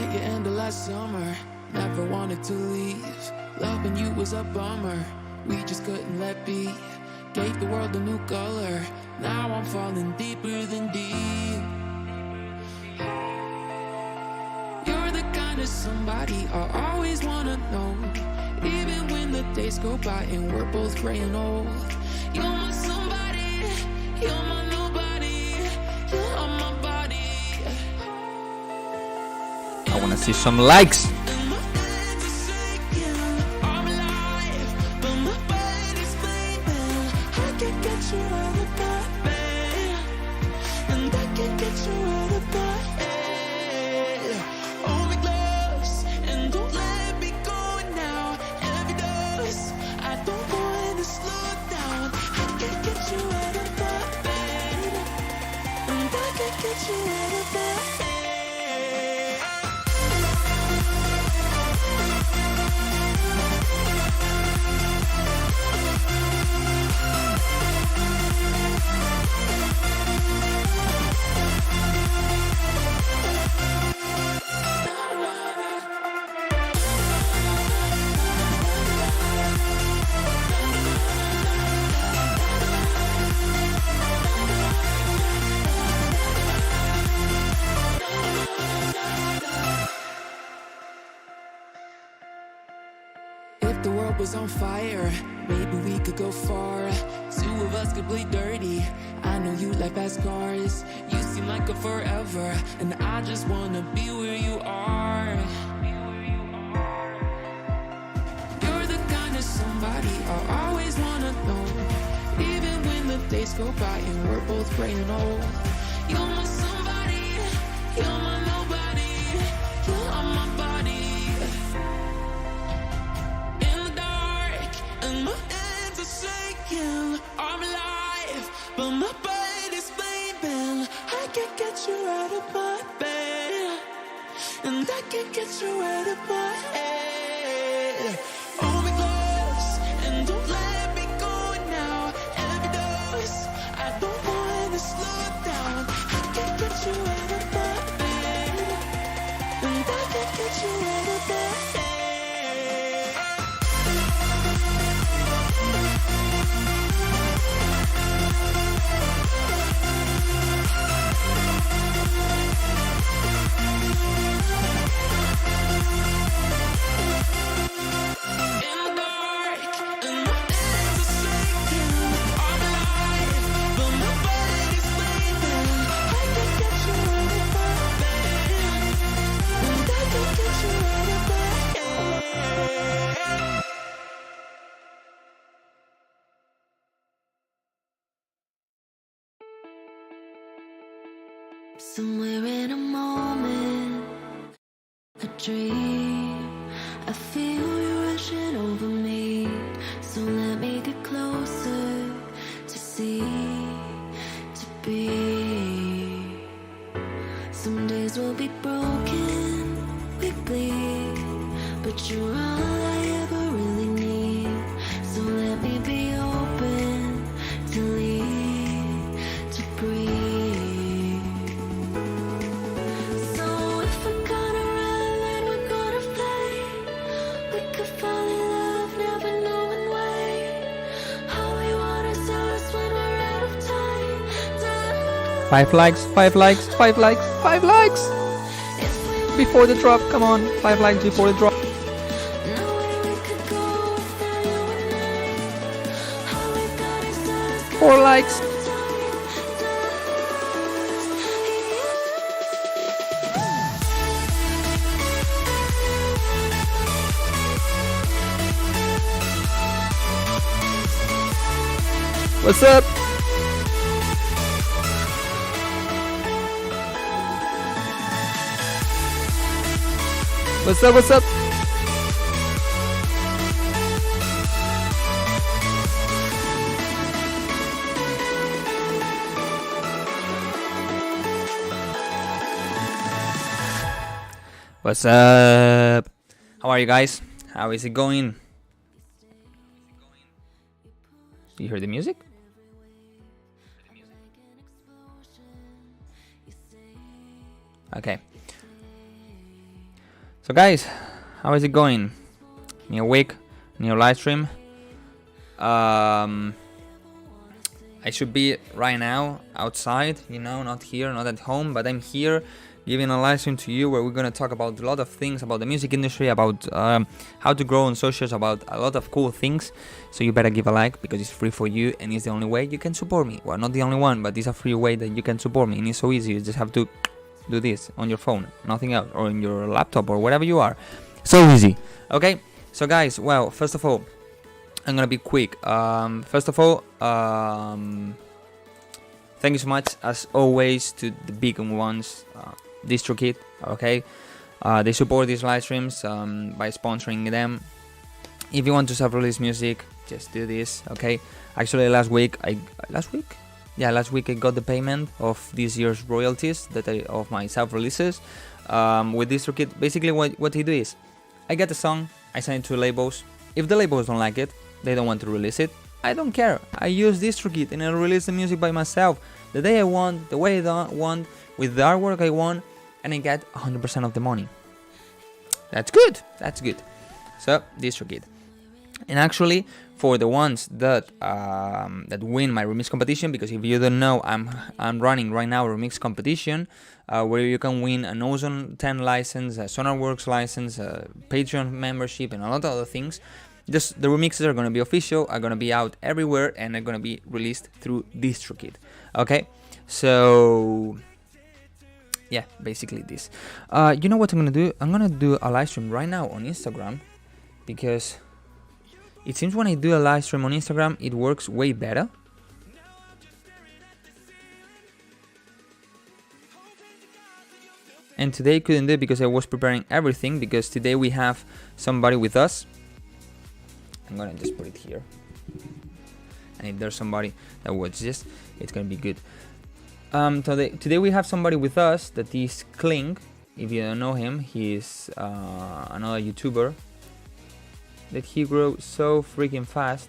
at your end of last summer. Never wanted to leave. Loving you was a bummer. We just couldn't let be. Gave the world a new color. Now I'm falling deeper than deep. You're the kind of somebody I always wanna know. Even when the days go by and we're both gray and old. You're my somebody, you're my nobody, you're my body. I wanna see some likes. If the world was on fire, maybe we could go far. Two of us could play dirty. I know you like fast cars. You seem like a forever, and I just wanna be where you are. You're the kind of somebody I always wanna know. Even when the days go by and we're both gray and old. You're my somebody, you're my nobody, you're my body. My hands are shaking, I'm alive, but my brain is flaming. I can't get you out of my bed, and I can't get you out of my head. Hold me close and don't let me go now. Every dose, I don't wanna slow down. I can't get you out of my bed, and I can't get you out of my head. Somewhere in a moment, a dream, I feel you rushing over me. So let me get closer to see, to be. Some days will be broken, we bleed, but you're all I ever really need. So let me be open to lead, to breathe. Five likes, 5 likes, 5 likes, 5 likes! Before the drop, come on, 5 likes before the drop. Four likes. What's up? What's up, what's up? What's up? How are you guys? How is it going? Do you hear the music? Okay. So guys, how is it going? New week, new live stream. I should be right now outside, you know, not here, not at home, but I'm here giving a live stream to you where we're gonna talk about a lot of things about the music industry, about how to grow on socials, about a lot of cool things. So you better give a like because it's free for you and it's the only way you can support me. Well, not the only one, but it's a free way that you can support me, and it's so easy. You just have to do this on your phone, nothing else, or on your laptop or whatever you are. So easy. Okay, so guys, well, first of all, I'm gonna be quick. First of all, thank you so much as always to the big ones, DistroKid. Okay, they support these live streams by sponsoring them. If you want to self-release music, just do this. Okay, actually last week I got the payment of this year's royalties of my self-releases with DistroKid. Basically what he do is, I get a song, I send it to labels. If the labels don't like it, they don't want to release it, I don't care. I use DistroKid and I release the music by myself, the day I want, the way I want, with the artwork I want, and I get 100% of the money. That's good. That's good. So DistroKid. And actually, for the ones that win my remix competition, because if you don't know, I'm running right now a remix competition where you can win an Ozone 10 license, a SonarWorks license, a Patreon membership, and a lot of other things. Just the remixes are gonna be official, are gonna be out everywhere, and are gonna be released through DistroKid. Okay, so yeah, basically this. You know what I'm gonna do? I'm gonna do a live stream right now on Instagram, because it seems when I do a live stream on Instagram, it works way better. And today I couldn't do it because I was preparing everything, because today we have somebody with us. I'm gonna just put it here. And if there's somebody that watches this, it's gonna be good. Today we have somebody with us that is Kling. If you don't know him, he's another YouTuber that he grew so freaking fast.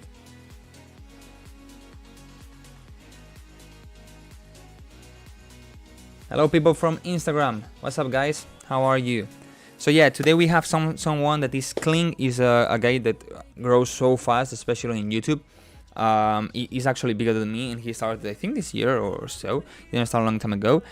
Hello people from Instagram, what's up guys, how are you? So yeah, today we have someone that is Kling, is a guy that grows so fast, especially in YouTube. He's actually bigger than me, and he started I think this year or so. He didn't start a long time ago.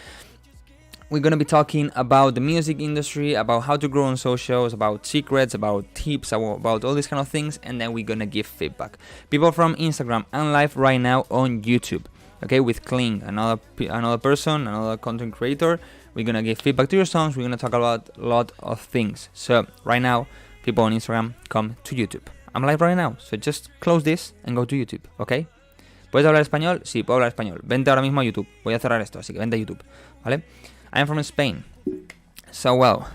We're gonna be talking about the music industry, about how to grow on socials, about secrets, about tips, about all these kind of things, and then we're gonna give feedback. People from Instagram, I'm live right now on YouTube, okay, with Kling, another person, another content creator. We're gonna give feedback to your songs. We're gonna talk about a lot of things. So right now, people on Instagram, come to YouTube. I'm live right now, so just close this and go to YouTube, okay? ¿Puedes hablar español? Sí, puedo hablar español. Vente ahora mismo a YouTube. Voy a cerrar esto, así que vente a YouTube, ¿vale? I'm from Spain. So, well,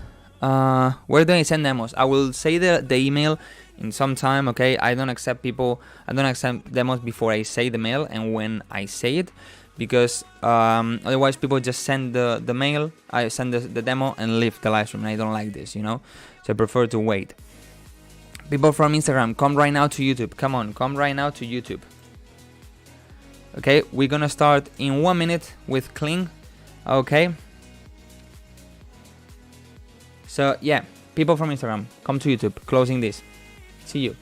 where do I send demos? I will say the email in some time, okay? I don't accept demos before I say the mail and when I say it, because otherwise people just send the mail, I send the demo and leave the live stream, and I don't like this, you know? So I prefer to wait. People from Instagram, come right now to YouTube. Come on, come right now to YouTube. Okay, we're gonna start in 1 minute with Kling, okay? So yeah, people from Instagram, come to YouTube. Closing this. See you.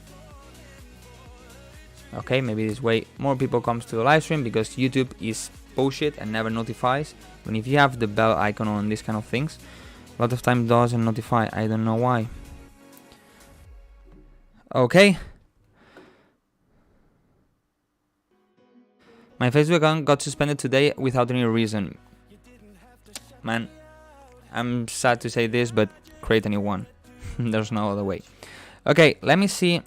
Okay, maybe this way more people comes to the live stream, because YouTube is bullshit and never notifies. And if you have the bell icon on these kind of things, a lot of time doesn't notify. I don't know why. Okay. My Facebook account got suspended today without any reason. Man, I'm sad to say this, but create a new one. There's no other way. Okay, let me see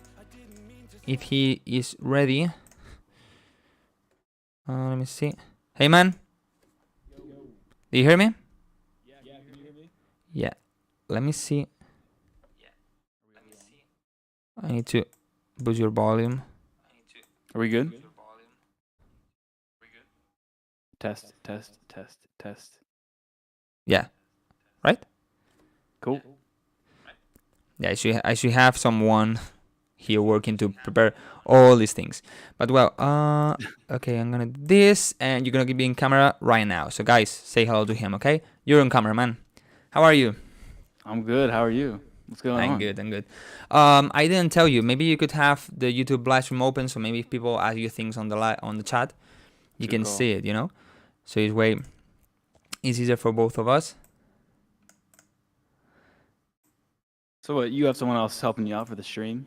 if he is ready. Let me see. Hey man, do you hear me? Yeah, can you hear me? Yeah. Let me see. I need to boost your volume. Are we good? Test, test, test, test. Yeah. Right? Cool. Yeah, I should have someone here working to prepare all these things. But well, okay, I'm gonna do this, and you're gonna be in camera right now. So guys, say hello to him, okay? You're on camera, man. How are you? I'm good. How are you? What's going I'm on? good. I'm good. I didn't tell you. Maybe you could have the YouTube live stream open, so maybe if people ask you things on the chat, you Good can call. see it. You know, so it's way easier for both of us. So what? You have someone else helping you out for the stream?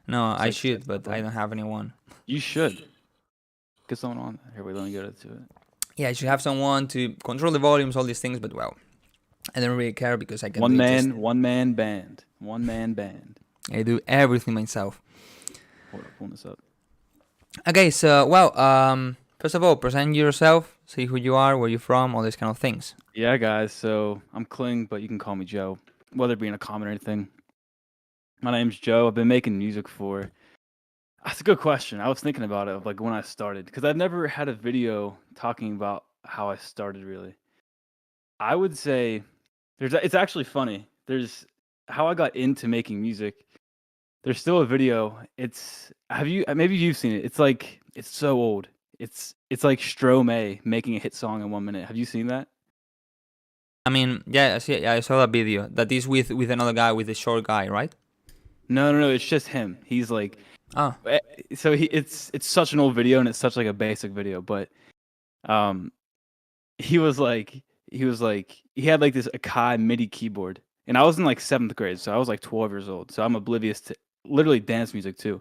No, It's I like should, setting but up, I right? don't have anyone. You should. Get someone on. Here, wait. Let me go to it. Yeah, I should have someone to control the volumes, all these things. But well, I don't really care because I can do One it. Just man band. One man band. I do everything myself. Hold up, pulling this up. Okay, so well, first of all, present yourself, say who you are, where you're from, all these kind of things. Yeah, guys. So I'm Kling, but you can call me Joe, whether it be in a comment or anything. My name's Joe. I've been making music for. That's a good question. I was thinking about it, like when I started, because I've never had a video talking about how I started. Really, I would say it's actually funny. There's how I got into making music. There's still a video. It's have you maybe you've seen it. It's so old. It's like Stromae making a hit song in 1 minute. Have you seen that? I mean, yeah, I saw that video. That is with another guy, with the short guy, right? No. It's just him. He's like, Oh, so it's such an old video and it's such like a basic video, but um, he was like he had like this Akai MIDI keyboard, and I was in like 7th grade, so I was like 12 years old. So I'm oblivious to literally dance music too.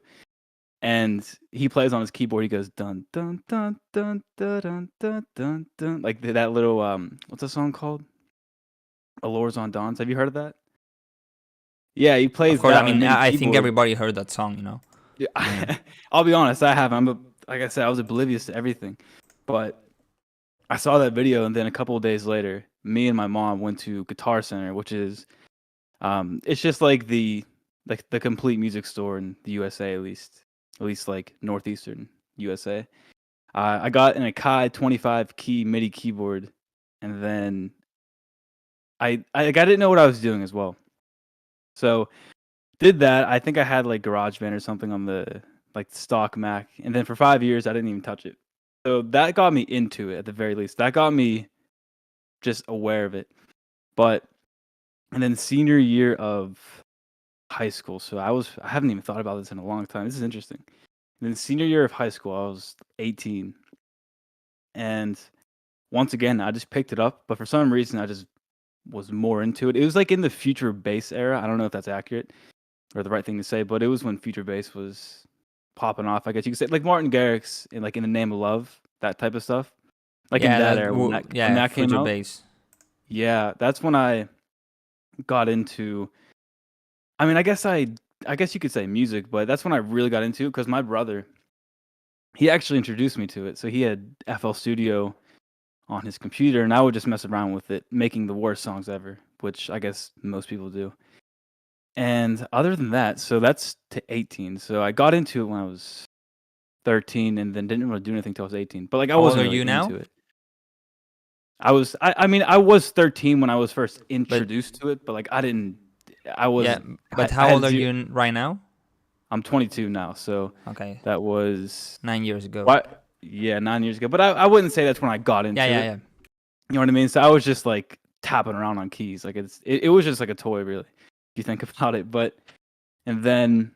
And he plays on his keyboard. He goes dun dun dun dun dun dun dun dun dun, like that little what's the song called? Allures on Dawns. Have you heard of that? Yeah, he of plays course. that I on a mean, MIDI I think keyboard. everybody heard that song, you know. Yeah, I'll be honest, I haven't. Like I said, I was oblivious to everything, but I saw that video, and then a couple of days later, me and my mom went to Guitar Center, which is it's just like the complete music store in the USA, at least like northeastern USA. I got an Akai 25 key MIDI keyboard, and then I didn't know what I was doing as well. So did that. I think I had like GarageBand or something on the like stock Mac, and then for 5 years I didn't even touch it. So that got me into it at the very least. That got me just aware of it. But and then senior year of high school. So I haven't even thought about this in a long time. This is interesting. And then senior year of high school, I was 18. And once again, I just picked it up, but for some reason I just was more into it. It was like in the future bass era. I don't know if that's accurate or the right thing to say, but it was when future bass was popping off. I guess you could say like Martin Garrix in like In the Name of Love, that type of stuff. Like in Yeah, that era when yeah, that came Future out. Bass. Yeah, that's when I got into. I mean, I guess you could say music, but that's when I really got into it because my brother, he actually introduced me to it. So he had FL Studio on his computer, and I would just mess around with it, making the worst songs ever, which I guess most people do. And other than that, so that's to 18. So I got into it when I was 13, and then didn't really do anything till I was 18. But like I How old wasn't are really you now? into it. I mean, I was 13 when I was first But introduced to it, but like I didn't. I was. yeah, but I how had old are zero. you right now? I'm 22 now, so Okay, that was 9 years ago. what? Yeah, 9 years ago. But I wouldn't say that's when I got into it. Yeah. You know what I mean? So I was just like tapping around on keys, like it was just like a toy, really, if you think about it. But and then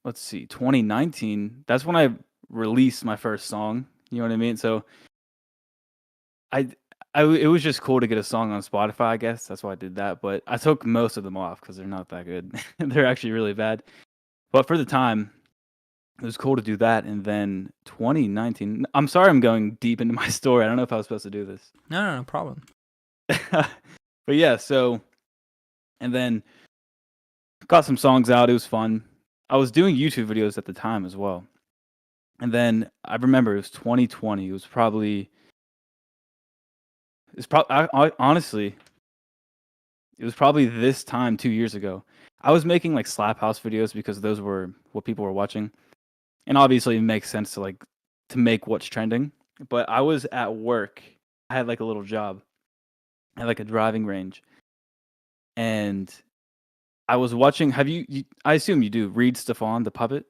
let's see, 2019. That's when I released my first song. You know what I mean? So I, it was just cool to get a song on Spotify. I guess that's why I did that. But I took most of them off because they're not that good. They're actually really bad. But for the time, it was cool to do that. And then 2019. I'm sorry, I'm going deep into my story. I don't know if I was supposed to do this. No problem. But yeah, so and then got some songs out. It was fun. I was doing YouTube videos at the time as well. And then I remember it was 2020. It was probably honestly, it was probably this time 2 years ago. I was making like slap house videos because those were what people were watching. And obviously it makes sense to make what's trending. But I was at work. I had like a little job. I had like a driving range. And I was watching I assume you do, Reed Stefan, the puppet.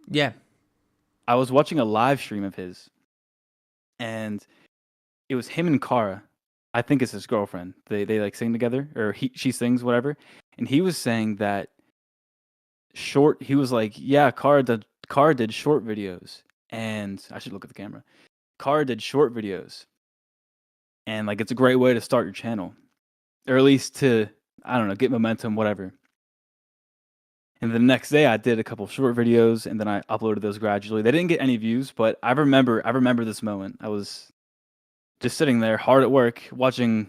Yeah. I was watching a live stream of his. And it was him and Kara. I think it's his girlfriend. They like sing together, or she sings whatever. And he was saying that he was like, yeah, Car did short videos, and I should look at the camera. Car did short videos, and like it's a great way to start your channel, or at least to, I don't know, get momentum, whatever. And the next day I did a couple short videos, and then I uploaded those gradually. They didn't get any views, but I remember this moment. I was just sitting there hard at work watching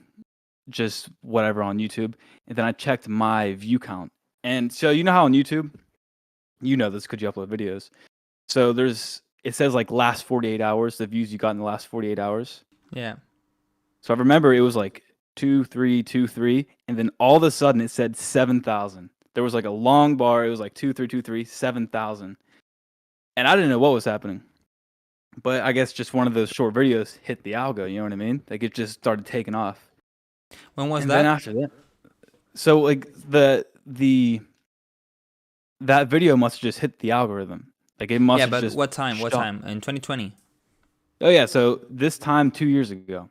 just whatever on YouTube, and then I checked my view count. And so you know how on YouTube, you know this because you upload videos. So it says like last 48 hours, the views you got in the last 48 hours. Yeah. So I remember it was like 2, 3, 2, 3, and then all of a sudden it said 7,000. There was like a long bar. It was like 2, 3, 2, 3, 7,000. And I didn't know what was happening. But I guess just one of those short videos hit the algo, you know what I mean? Like it just started taking off. When was And that? then after that, so like that video must have just hit the algorithm. Like it must Yeah, have but just what time? What shot. time? In 2020. Oh yeah, so this time 2 years ago.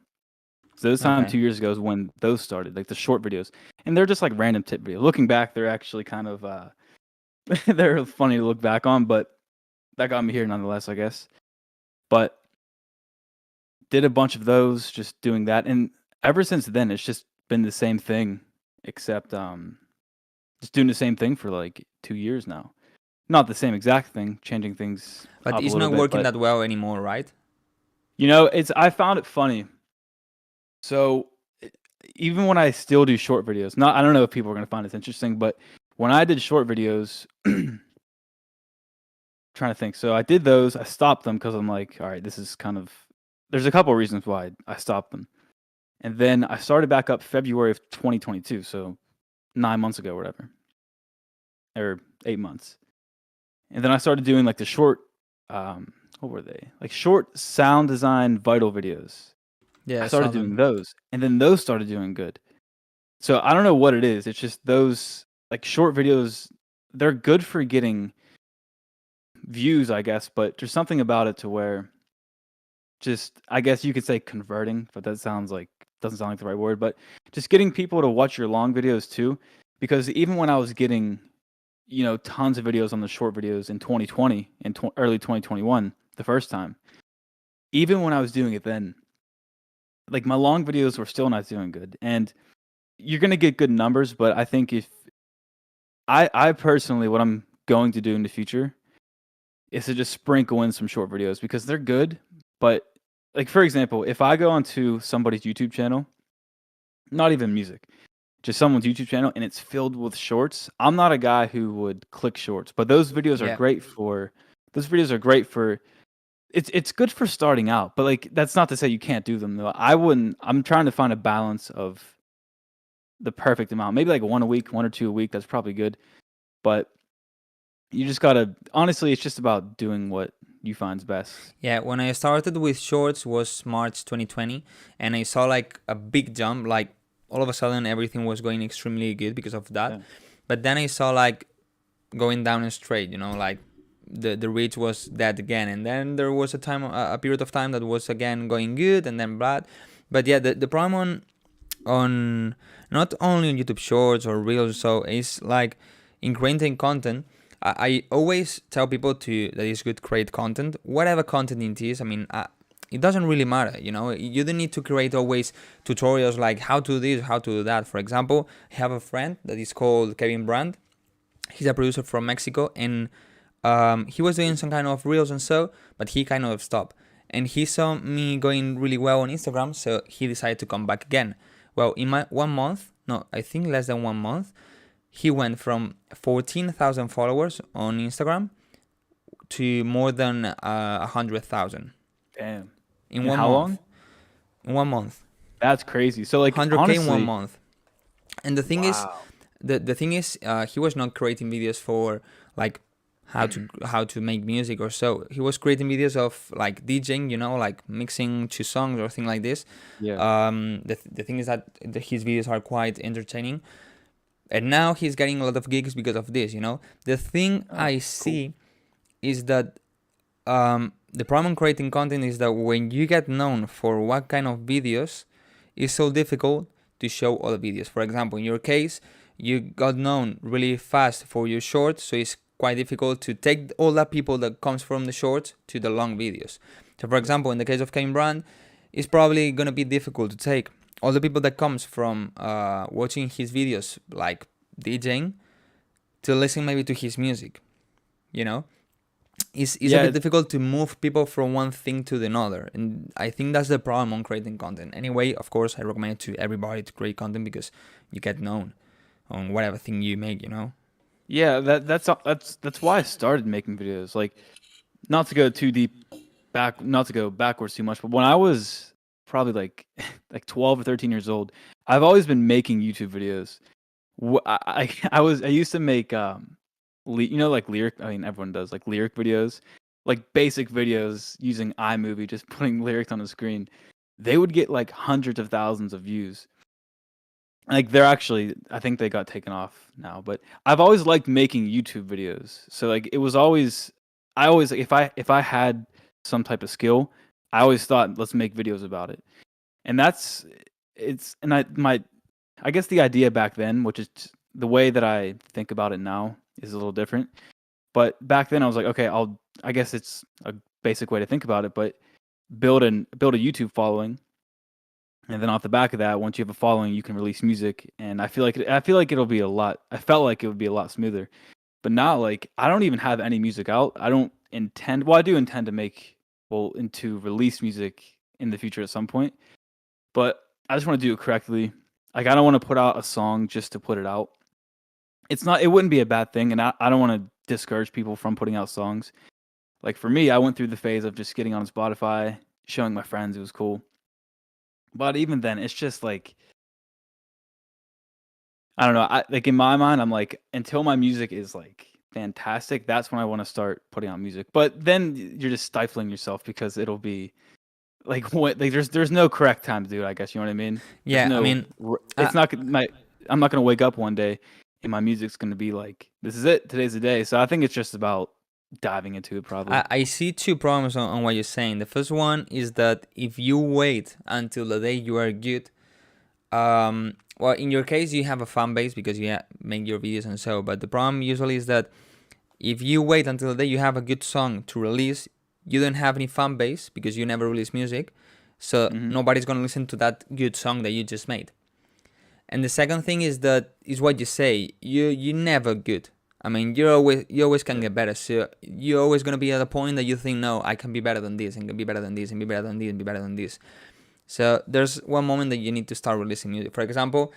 So this time Okay. 2 years ago is when those started, like the short videos. And they're just like random tip videos. Looking back, they're actually kind of they're funny to look back on, but that got me here nonetheless, I guess. But did a bunch of those, just doing that, and ever since then it's just been the same thing, except just doing the same thing for like 2 years now. Not the same exact thing, changing things But up a it's little not bit, working but that well anymore, right? you know, I found it funny. So even when I still do short videos, I don't know if people are gonna find this interesting, but when I did short videos, trying to think. So I did those. I stopped them because I'm like, all right, this is kind of. There's a couple of reasons why I stopped them, and then I started back up February of 2022, so 9 months ago, or whatever, or 8 months, and then I started doing like the short. What were they? Like short sound design vital videos. Yeah, I I saw started doing them. those, and then those started doing good. So I don't know what it is. It's just those like short videos. They're good for getting views, I guess, but there's something about it to where just, I guess you could say converting, but that doesn't sound like the right word, but just getting people to watch your long videos too. Because even when I was getting, you know, tons of videos on the short videos in 2020 and early 2021, the first time, even when I was doing it then, like my long videos were still not doing good. And you're gonna get good numbers, but I think if I personally, what I'm going to do in the future is to just sprinkle in some short videos because they're good. But like for example, if I go onto somebody's YouTube channel, not even music, just someone's YouTube channel, and it's filled with shorts, I'm not a guy who would click shorts. But those videos are Yeah. great for. Those videos are great for. It's good for starting out, but like that's not to say you can't do them though. I wouldn't. I'm trying to find a balance of the perfect amount. Maybe like one a week, 1 or 2 a week. That's probably good. But you just gotta. Honestly, it's just about doing what you find's best. Yeah, when I started with shorts was March 2020, and I saw like a big jump, like all of a sudden everything was going extremely good because of that. Yeah. But then I saw like going down straight, you know, like the reach was dead again, and then there was a period of time that was again going good, and then bad. But yeah, the problem on not only on YouTube Shorts or Reels, so it's like in creating content. I always tell people that it's good to create content, whatever content it is. I mean, it doesn't really matter, you know. You don't need to create always tutorials like how to do this, how to do that. For example, I have a friend that is called Kevin Brand. He's a producer from Mexico, and he was doing some kind of reels and so, but he kind of stopped. And he saw me going really well on Instagram, so he decided to come back again. Well, in my 1 month, no, I think less than 1 month, he went from 14,000 followers on Instagram to more than 100,000 Damn. in And 1 how month. long? In 1 month, That's crazy. So like 100K honestly, in 1 month. And the thing is, wow. the thing is, he was not creating videos for like how to make music or so. He was creating videos of like DJing, you know, like mixing 2 songs or thing like this. Yeah. The thing is that his videos are quite entertaining, and now he's getting a lot of gigs because of this, you know. The thing I see is that the problem creating content is that when you get known for what kind of videos, it's so difficult to show all the videos. For example, in your case, you got known really fast for your shorts, so it's quite difficult to take all that people that comes from the shorts to the long videos. So for example, in the case of Kevin Brand, it's probably gonna be difficult to take all the people that comes from watching his videos like DJing to listen maybe to his music. You know, it's a bit difficult to move people from one thing to another, and I think that's the problem on creating content. Anyway, of course, I recommend to everybody to create content because you get known on whatever thing you make. You know. Yeah, that's why I started making videos. Like, not to go too deep not to go backwards too much, but when I was probably like 12 or 13 years old, I've always been making YouTube videos. I used to make like lyric. I mean, everyone does like lyric videos, like basic videos using iMovie, just putting lyrics on the screen. They would get like hundreds of thousands of views. Like they're actually, I think they got taken off now, but I've always liked making YouTube videos. So like it was always, I always if I had some type of skill, I always thought let's make videos about it. And I guess the idea back then, which is the way that I think about it now, is a little different. But back then I was like, okay, I guess it's a basic way to think about it, but build a YouTube following. And then off the back of that, once you have a following, you can release music. And I feel like it'll be I felt like it would be a lot smoother. But now, like, I don't even have any music out. I don't intend. Well, I do intend to release music in the future at some point. But I just want to do it correctly. Like, I don't want to put out a song just to put it out. It wouldn't be a bad thing, and I don't want to discourage people from putting out songs. Like for me, I went through the phase of just getting on Spotify, showing my friends it was cool. But even then, it's just like, I don't know. Like in my mind, I'm like, until my music is like fantastic, that's when I want to start putting out music. But then you're just stifling yourself because it'll be like what? Like there's no correct time to do it. I guess you know what I mean. Yeah, I mean, it's not I'm not gonna wake up one day and my music's gonna be like, this is it. Today's the day. So I think it's just about diving into it probably. I see two problems on what you're saying. The first one is that if you wait until the day you are good, well, in your case you have a fan base because you make your videos and so. But the problem usually is that if you wait until the day you have a good song to release, you don't have any fan base because you never release music, so nobody's gonna listen to that good song that you just made. And the second thing is what you say. You never good. I mean, you always can get better. So you're always gonna be at a point that you think, no, I can be better than this, and can be better than this, and be better than this, and be better than this. So there's one moment that you need to start releasing music. For example,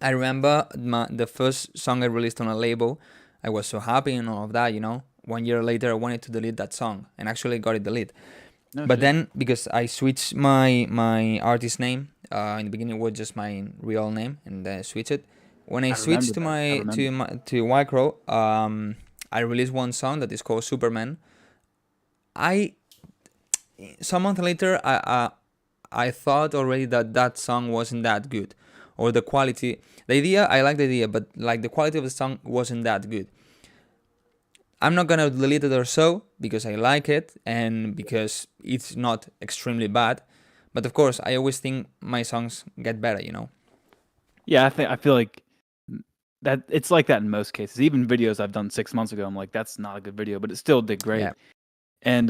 I remember the first song I released on a label. I was so happy and all of that, you know. 1 year later, I wanted to delete that song, and actually got it deleted. But then, because I switched my artist name, in the beginning it was just my real name, and then I switched it. When I switched to Wildcrow, I released one song that is called Superman. Some months later, I thought already that song wasn't that good, or the quality. I like the idea, but like the quality of the song wasn't that good. I'm not gonna delete it or so because I like it and because it's not extremely bad. But of course, I always think my songs get better, you know. Yeah, I feel like that it's like that in most cases. Even videos I've done 6 months ago, I'm like, that's not a good video, but it still did great. Yeah. And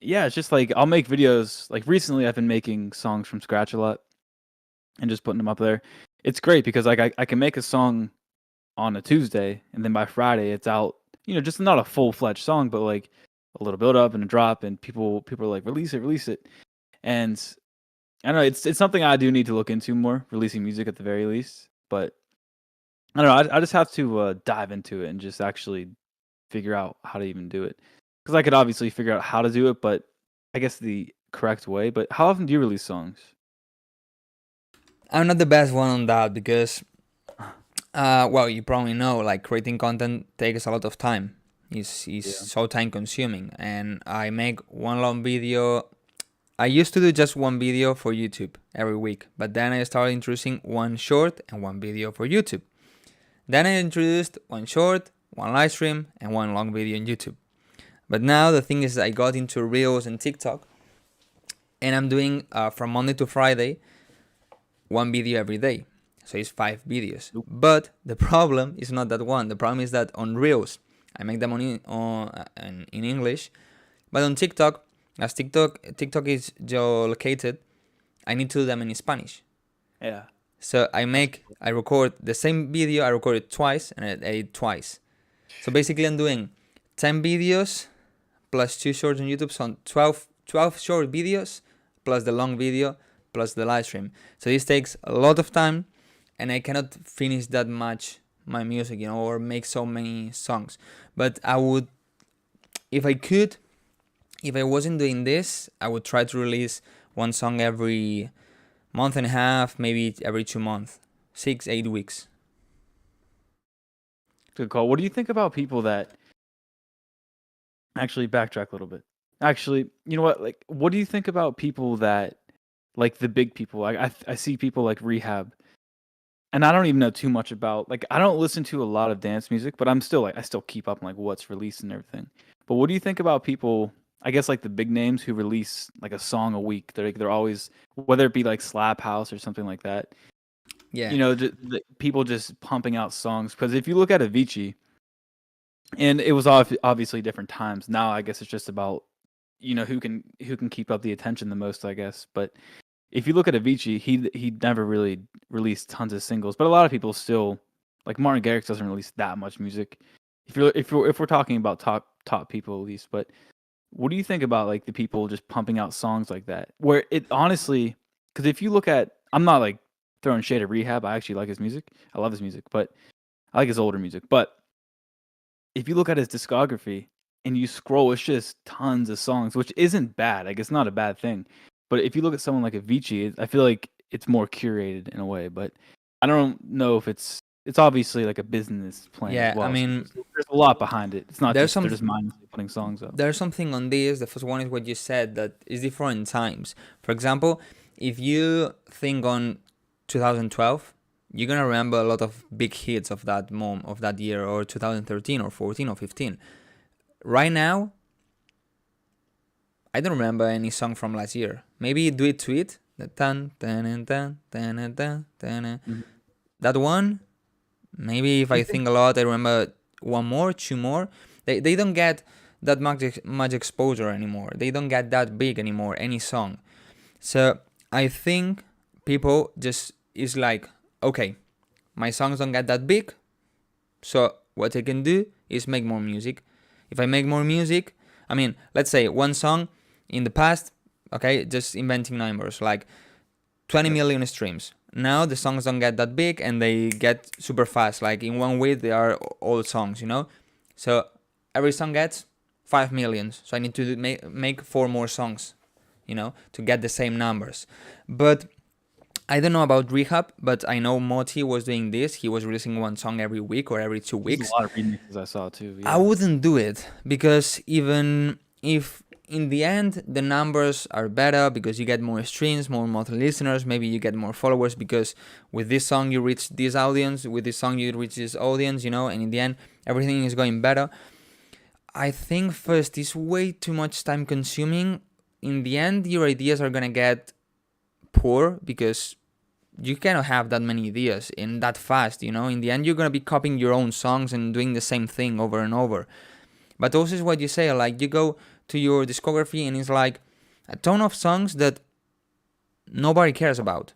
yeah, it's just like I'll make videos. Like recently, I've been making songs from scratch a lot and just putting them up there. It's great because like I can make a song on a Tuesday, and then by Friday it's out. You know, just not a full-fledged song, but like a little build up and a drop, and people are like, release it. And I don't know, it's something I do need to look into more, releasing music at the very least. But I don't know, I just have to dive into it and just actually figure out how to even do it. Because I could obviously figure out how to do it, but I guess the correct way. But how often do you release songs? I'm not the best one on that because well, you probably know, like, creating content takes a lot of time. It's so time consuming, and I make one long video. I used to do just one video for YouTube every week, but then I started introducing one short and one video for YouTube. Then I introduced one short, one live stream, and one long video on YouTube. But now the thing is, I got into Reels and TikTok, and I'm doing from Monday to Friday one video every day. So it's 5 videos. But the problem is not that one. The problem is that on Reels, I make them in English, but on TikTok, as TikTok is geolocated, I need to do them in Spanish. Yeah. So I record the same video, I record it twice, and I edit twice. So basically I'm doing 10 videos plus 2 shorts on YouTube, so 12 short videos plus the long video plus the live stream. So this takes a lot of time, and I cannot finish that much my music, or make so many songs. But I would, if I wasn't doing this, I would try to release one song every month and a half, maybe every 2 months, 6-8 weeks. Good call. What do you think about people that actually backtrack a little bit? Actually, you know what? Like, what do you think about people that, like the big people? I see people like Rehab, and I don't even know too much about. Like, I don't listen to a lot of dance music, but I still keep up on like what's released and everything. But what do you think about people? I guess like the big names who release like a song a week. They're always, whether it be like Slap House or something like that. Yeah. People just pumping out songs. Because if you look at Avicii, and it was obviously different times. Now I guess it's just about who can keep up the attention the most, I guess. But if you look at Avicii, he never really released tons of singles. But a lot of people still, like Martin Garrix doesn't release that much music. If we're talking about top people at least. But what do you think about like the people just pumping out songs like that? Where it honestly, because if you look at, I'm not like throwing shade at Rehab. I actually like his music. I love his music, but I like his older music. But if you look at his discography and you scroll, it's just tons of songs, which isn't bad. Like, it's not a bad thing. But if you look at someone like Avicii, I feel like it's more curated in a way. But I don't know if it's obviously like a business plan. Yeah, as well. I mean, So there's a lot behind it. It's not there's just they're just mindlessly putting songs up. There's something on this. The first one is what you said, that is different times. For example, if you think on 2012, you're gonna remember a lot of big hits of that year, or 2013 or 14 or 15. Right now, I don't remember any song from last year. Maybe Do It Tweet, the tan tan tan tan tan tan. That one. Maybe if I think a lot, I remember one more, 2 more. They don't get that much exposure anymore. They don't get that big anymore, any song. So I think people just is like, okay, my songs don't get that big, so what I can do is make more music. If I make more music, I mean, let's say one song in the past, okay, just inventing numbers, like 20 million streams. Now the songs don't get that big and they get super fast. Like in 1 week, they are old songs, So every song gets 5 million. So I need to make 4 more songs, to get the same numbers. But I don't know about Rehab, but I know Moti was doing this. He was releasing 1 song every week or every 2 weeks. There's a lot of remixes I saw too. Yeah. I wouldn't do it, because even if in the end the numbers are better because you get more streams, more monthly listeners, maybe you get more followers because with this song you reach this audience, with this song you reach this audience, and in the end everything is going better. I think first it's way too much time consuming. In the end your ideas are gonna get poor because you cannot have that many ideas in that fast, In the end you're gonna be copying your own songs and doing the same thing over and over. But also is what you say, like you go to your discography and it's like a ton of songs that nobody cares about,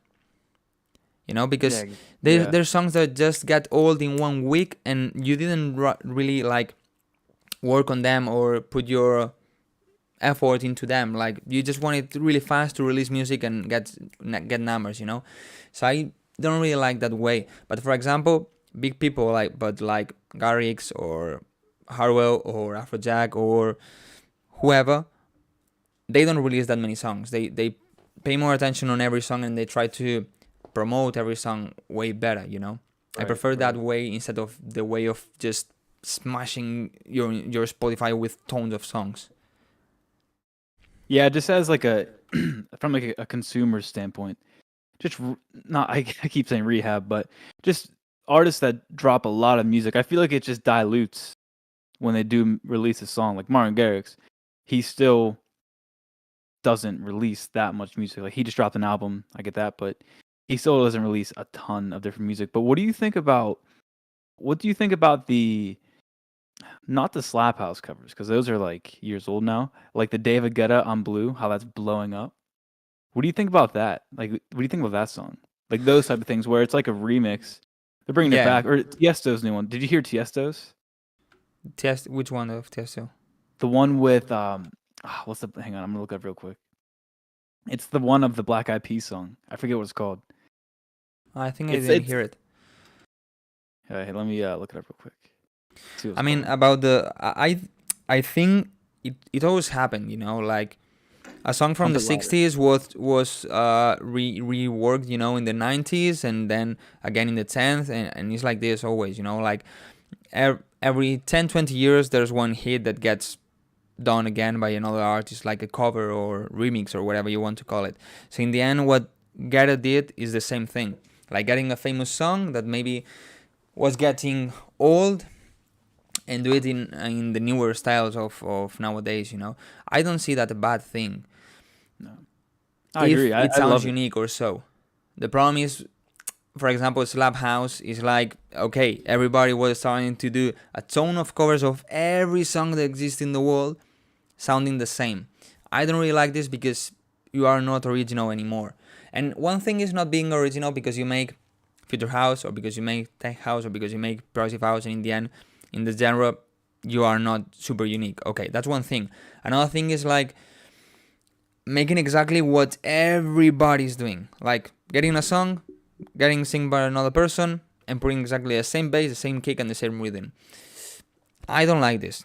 because there's songs that just get old in 1 week and you didn't really like work on them or put your effort into them. Like you just want it really fast to release music and get numbers, So I don't really like that way. But for example, big people like Garrix or Harwell or Afrojack or whoever, they don't release that many songs. They pay more attention on every song and they try to promote every song way better, I prefer that way instead of the way of just smashing your Spotify with tons of songs. Yeah, just as like from like a consumer standpoint, just not, I keep saying Rehab, but just artists that drop a lot of music. I feel like it just dilutes when they do release a song. Like Martin Garrix, he still doesn't release that much music. Like he just dropped an album, I get that, but he still doesn't release a ton of different music. But what do you think about the not the Slap House covers, because those are like years old now. Like the David Guetta on Blue, how that's blowing up. What do you think about that? Like, what do you think about that song? Like those type of things where it's like a remix. They're bringing it Yeah. back. Or Tiesto's new one. Did you hear Tiesto's? Which one of Tiesto? The one with what's the? Hang on, I'm gonna look up real quick. It's the one of the Black Eyed Peas song. I forget what it's called. I think I It's- didn't it's- hear it. Hey, let me look it up real quick. See what it's I mean, called. about I think it always happened, you know, like a song from the Trumpet 60s was reworked, you know, in the 90s, and then again in the 10th, and it's like this always, you know, like every 10-20 years there's one hit that gets done again by another artist, like a cover or remix or whatever you want to call it. So in the end, what Guetta did is the same thing, like getting a famous song that maybe was getting old and do it in the newer styles of nowadays, you know. I don't see that a bad thing. I if agree. it I sounds love it. unique or so. The problem is, for example, Slap House is like, okay, everybody was starting to do a ton of covers of every song that exists in the world, sounding the same. I don't really like this because you are not original anymore. And one thing is not being original because you make future house or because you make tech house or because you make progressive house, and in the end, in the genre, you are not super unique. Okay, that's one thing. Another thing is like making exactly what everybody's doing, like getting a song, getting sung by another person, and putting exactly the same bass, the same kick, and the same rhythm. I don't like this.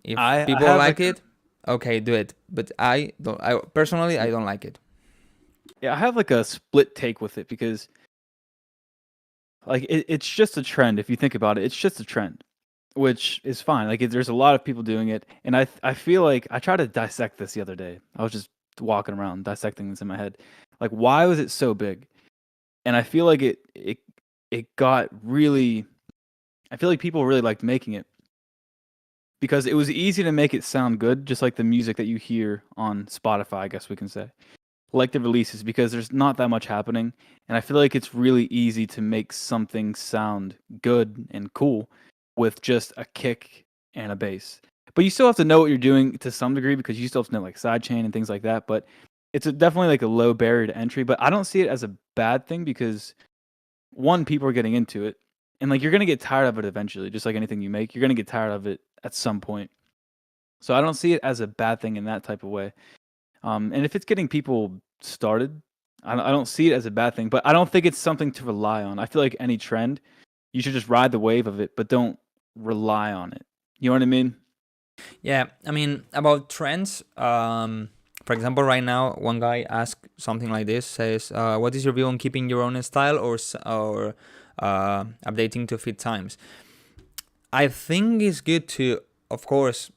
If I people have like like it, okay, do it. But I don't. I personally, I don't like it. Yeah, I have like a split take with it because like it's just a trend. If you think about it, it's just a trend, which is fine. Like there's a lot of people doing it, and I feel like I tried to dissect this the other day. I was just walking around dissecting this in my head. Like, why was it so big? And I feel like it got really. I feel like people really liked making it because it was easy to make it sound good, just like the music that you hear on Spotify, I guess we can say. Like the releases, because there's not that much happening, and I feel like it's really easy to make something sound good and cool with just a kick and a bass. But you still have to know what you're doing to some degree because you still have to know like sidechain and things like that. But it's definitely like a low barrier to entry. But I don't see it as a bad thing because one, people are getting into it, and like you're gonna get tired of it eventually. Just like anything you make, you're gonna get tired of it at some point. So I don't see it as a bad thing in that type of way. And if it's getting people started, I don't see it as a bad thing. But I don't think it's something to rely on. I feel like any trend, you should just ride the wave of it, but don't rely on it. You know what I mean? Yeah, I mean about trends. For example, right now, one guy asked something like this: says, "What is your view on keeping your own style or updating to fit times?" I think it's good to, of course,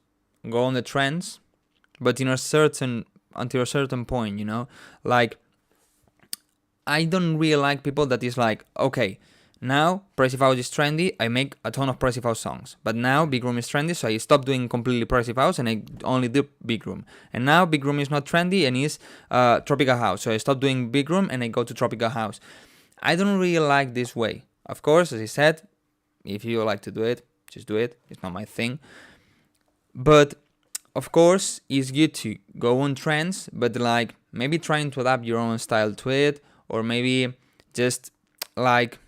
go on the trends, but until a certain point, you know, like I don't really like people that is like, okay, now progressive house is trendy, I make a ton of progressive house songs, but now big room is trendy, so I stop doing completely progressive house and I only do big room. And now big room is not trendy and is tropical house, so I stop doing big room and I go to tropical house. I don't really like this way. Of course, as I said, if you like to do it, just do it. It's not my thing. But of course, it's good to go on trends, but like maybe trying to adapt your own style to it, or maybe just like,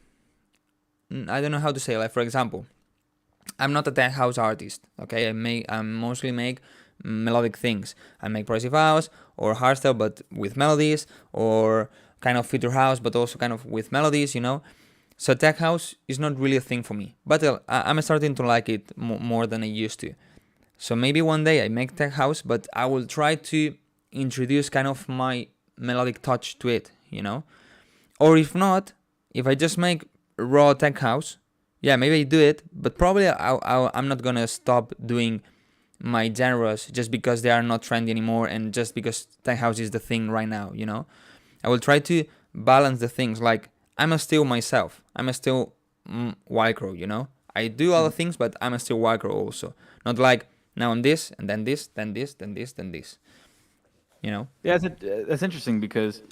I don't know how to say, like for example, I'm not a tech house artist, okay? I mostly make melodic things. I make progressive house or hardstyle but with melodies, or kind of future house but also kind of with melodies, you know? So tech house is not really a thing for me, but I'm starting to like it more than I used to. So maybe one day I make tech house, but I will try to introduce kind of my melodic touch to it, you know? Or if not, if I just make raw tech house, yeah, maybe I do it, but probably I'm not gonna stop doing my genres just because they are not trendy anymore and just because tech house is the thing right now, you know? I will try to balance the things, like I'm still myself. I'm still Wildcrow, you know? I do other things, but I'm still Wildcrow also. Not like now I'm this, and then this, then this, then this, then this. You know? Yeah, that's interesting because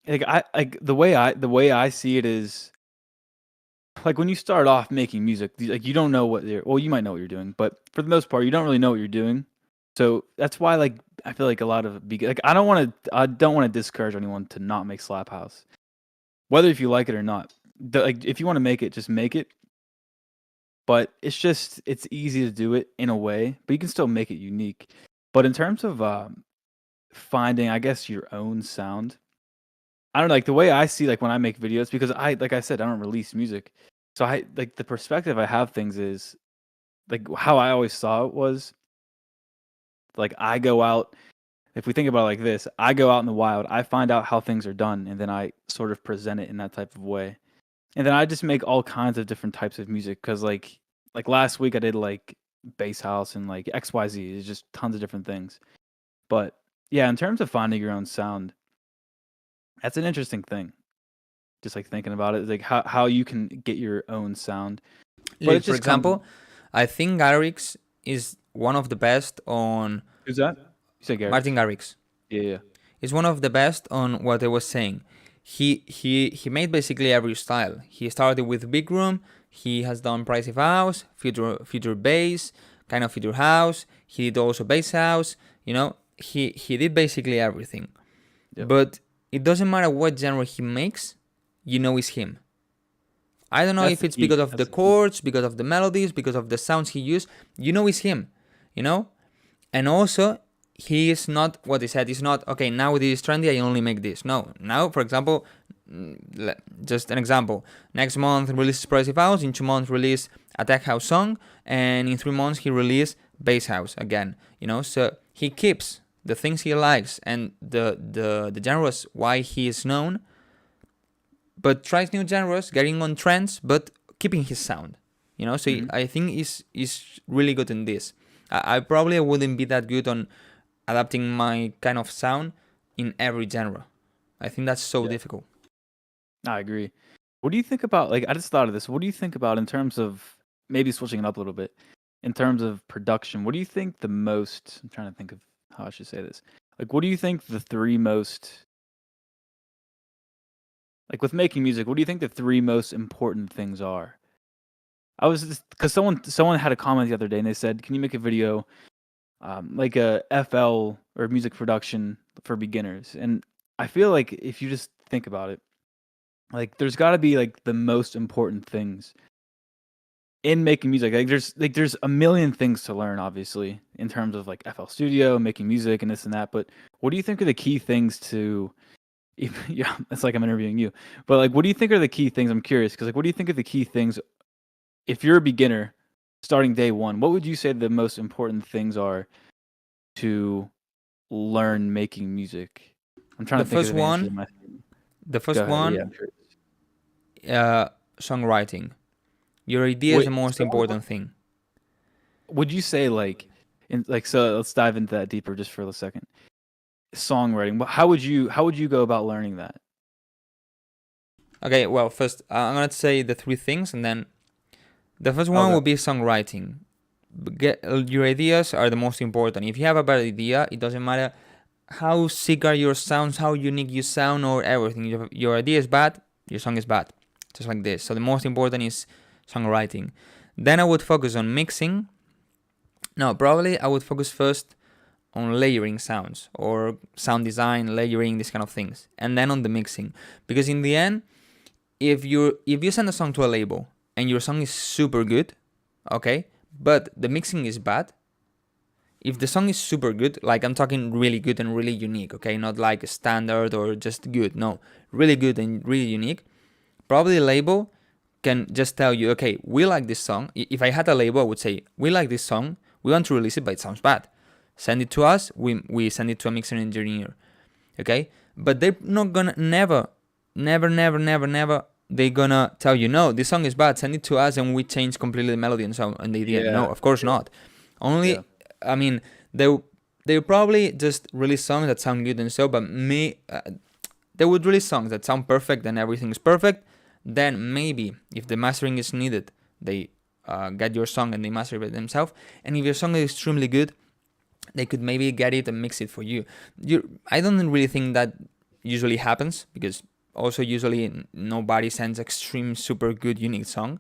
like the way I see it is like when you start off making music, like you don't know what you're well, you might know what you're doing, but for the most part, you don't really know what you're doing. So that's why like I feel like a lot of like I don't want to discourage anyone to not make slap house, whether if you like it or not. Like if you want to make it, just make it. But it's easy to do it in a way, but you can still make it unique. But in terms of finding, I guess, your own sound, I don't know, like the way I see like when I make videos, because like I said, I don't release music. So I like the perspective I have things is like how I always saw it was like I go out, if we think about it like this, I go out in the wild, I find out how things are done, and then I sort of present it in that type of way. And then I just make all kinds of different types of music because like last week I did like bass house and like XYZ. It's just tons of different things. But yeah, in terms of finding your own sound, that's an interesting thing. Just like thinking about it, like how you can get your own sound. But Like, it for just comes. example, I think Garrix is one of the best on Who's that? You say Garrett? Martin Garrix. Yeah. Is one of the best on what I was saying. He made basically every style. He started with big room. He has done progressive house, future bass, kind of future house. He did also bass house. You know, he did basically everything. Yep. But it doesn't matter what genre he makes. You know, it's him. I don't know That's if the it's key. because of That's the the key. chords, because of the melodies, because of the sounds he used. You know, it's him. You know, and also he is not what he said. It's not okay. Now this is trendy. I only make this. No. Now, for example, just an example. Next month release progressive house. In 2 months release a tech house song, and in 3 months he release bass house again. You know, so he keeps the things he likes and the genres why he is known, but tries new genres, getting on trends, but keeping his sound. You know, so I think he's really good in this. I probably wouldn't be that good on adapting my kind of sound in every genre. I think that's so difficult. I agree. What do you think about like I just thought of this. What do you think about in terms of maybe switching it up a little bit in terms of production? What do you think the most I'm trying to think of how I should say this. Like what do you think the three most like with making music, what do you think the three most important things are? I was just because someone had a comment the other day and they said, "Can you make a video like a FL or music production for beginners?" And I feel like if you just think about it, like there's got to be like the most important things in making music. Like there's a million things to learn, obviously, in terms of like FL Studio, making music, and this and that. But what do you think are the key things to yeah, it's like I'm interviewing you. But like, what do you think are the key things? I'm curious because like, what do you think are the key things if you're a beginner starting day one? What would you say the most important things are to learn making music? I'm trying The to think first of answers. one, the Go first ahead. Yeah, one, I'm sure. songwriting. Your idea is Wait, the most important thing. would you say like, so let's dive into that deeper just for a second. Songwriting. How would you go about learning that? Okay, well, first I'm gonna say the three things, and then the first one will be songwriting. Your ideas are the most important. If you have a bad idea, it doesn't matter how sick are your sounds, how unique you sound, or everything. If your idea is bad, your song is bad. Just like this. So the most important is songwriting. Then I would focus on mixing. No, probably I would focus first on layering sounds or sound design, layering, these kind of things, and then on the mixing. Because in the end, if you send a song to a label and your song is super good, okay, but the mixing is bad. If the song is super good, like I'm talking really good and really unique, okay, not like a standard or just good, no, really good and really unique, probably the label can just tell you, okay, we like this song. If I had a label, I would say, we like this song, we want to release it, but it sounds bad. Send it to us, we send it to a mixer engineer, okay? But they're not gonna, never, they're gonna tell you, no, this song is bad, send it to us and we change completely the melody and sound and the idea. No, of course not. Only, I mean, they probably just release songs that sound good and so, but they would release songs that sound perfect and everything is perfect. Then maybe if the mastering is needed, they get your song and they master it themselves. And if your song is extremely good, they could maybe get it and mix it for you. I don't really think that usually happens, because also usually nobody sends extreme super good unique song.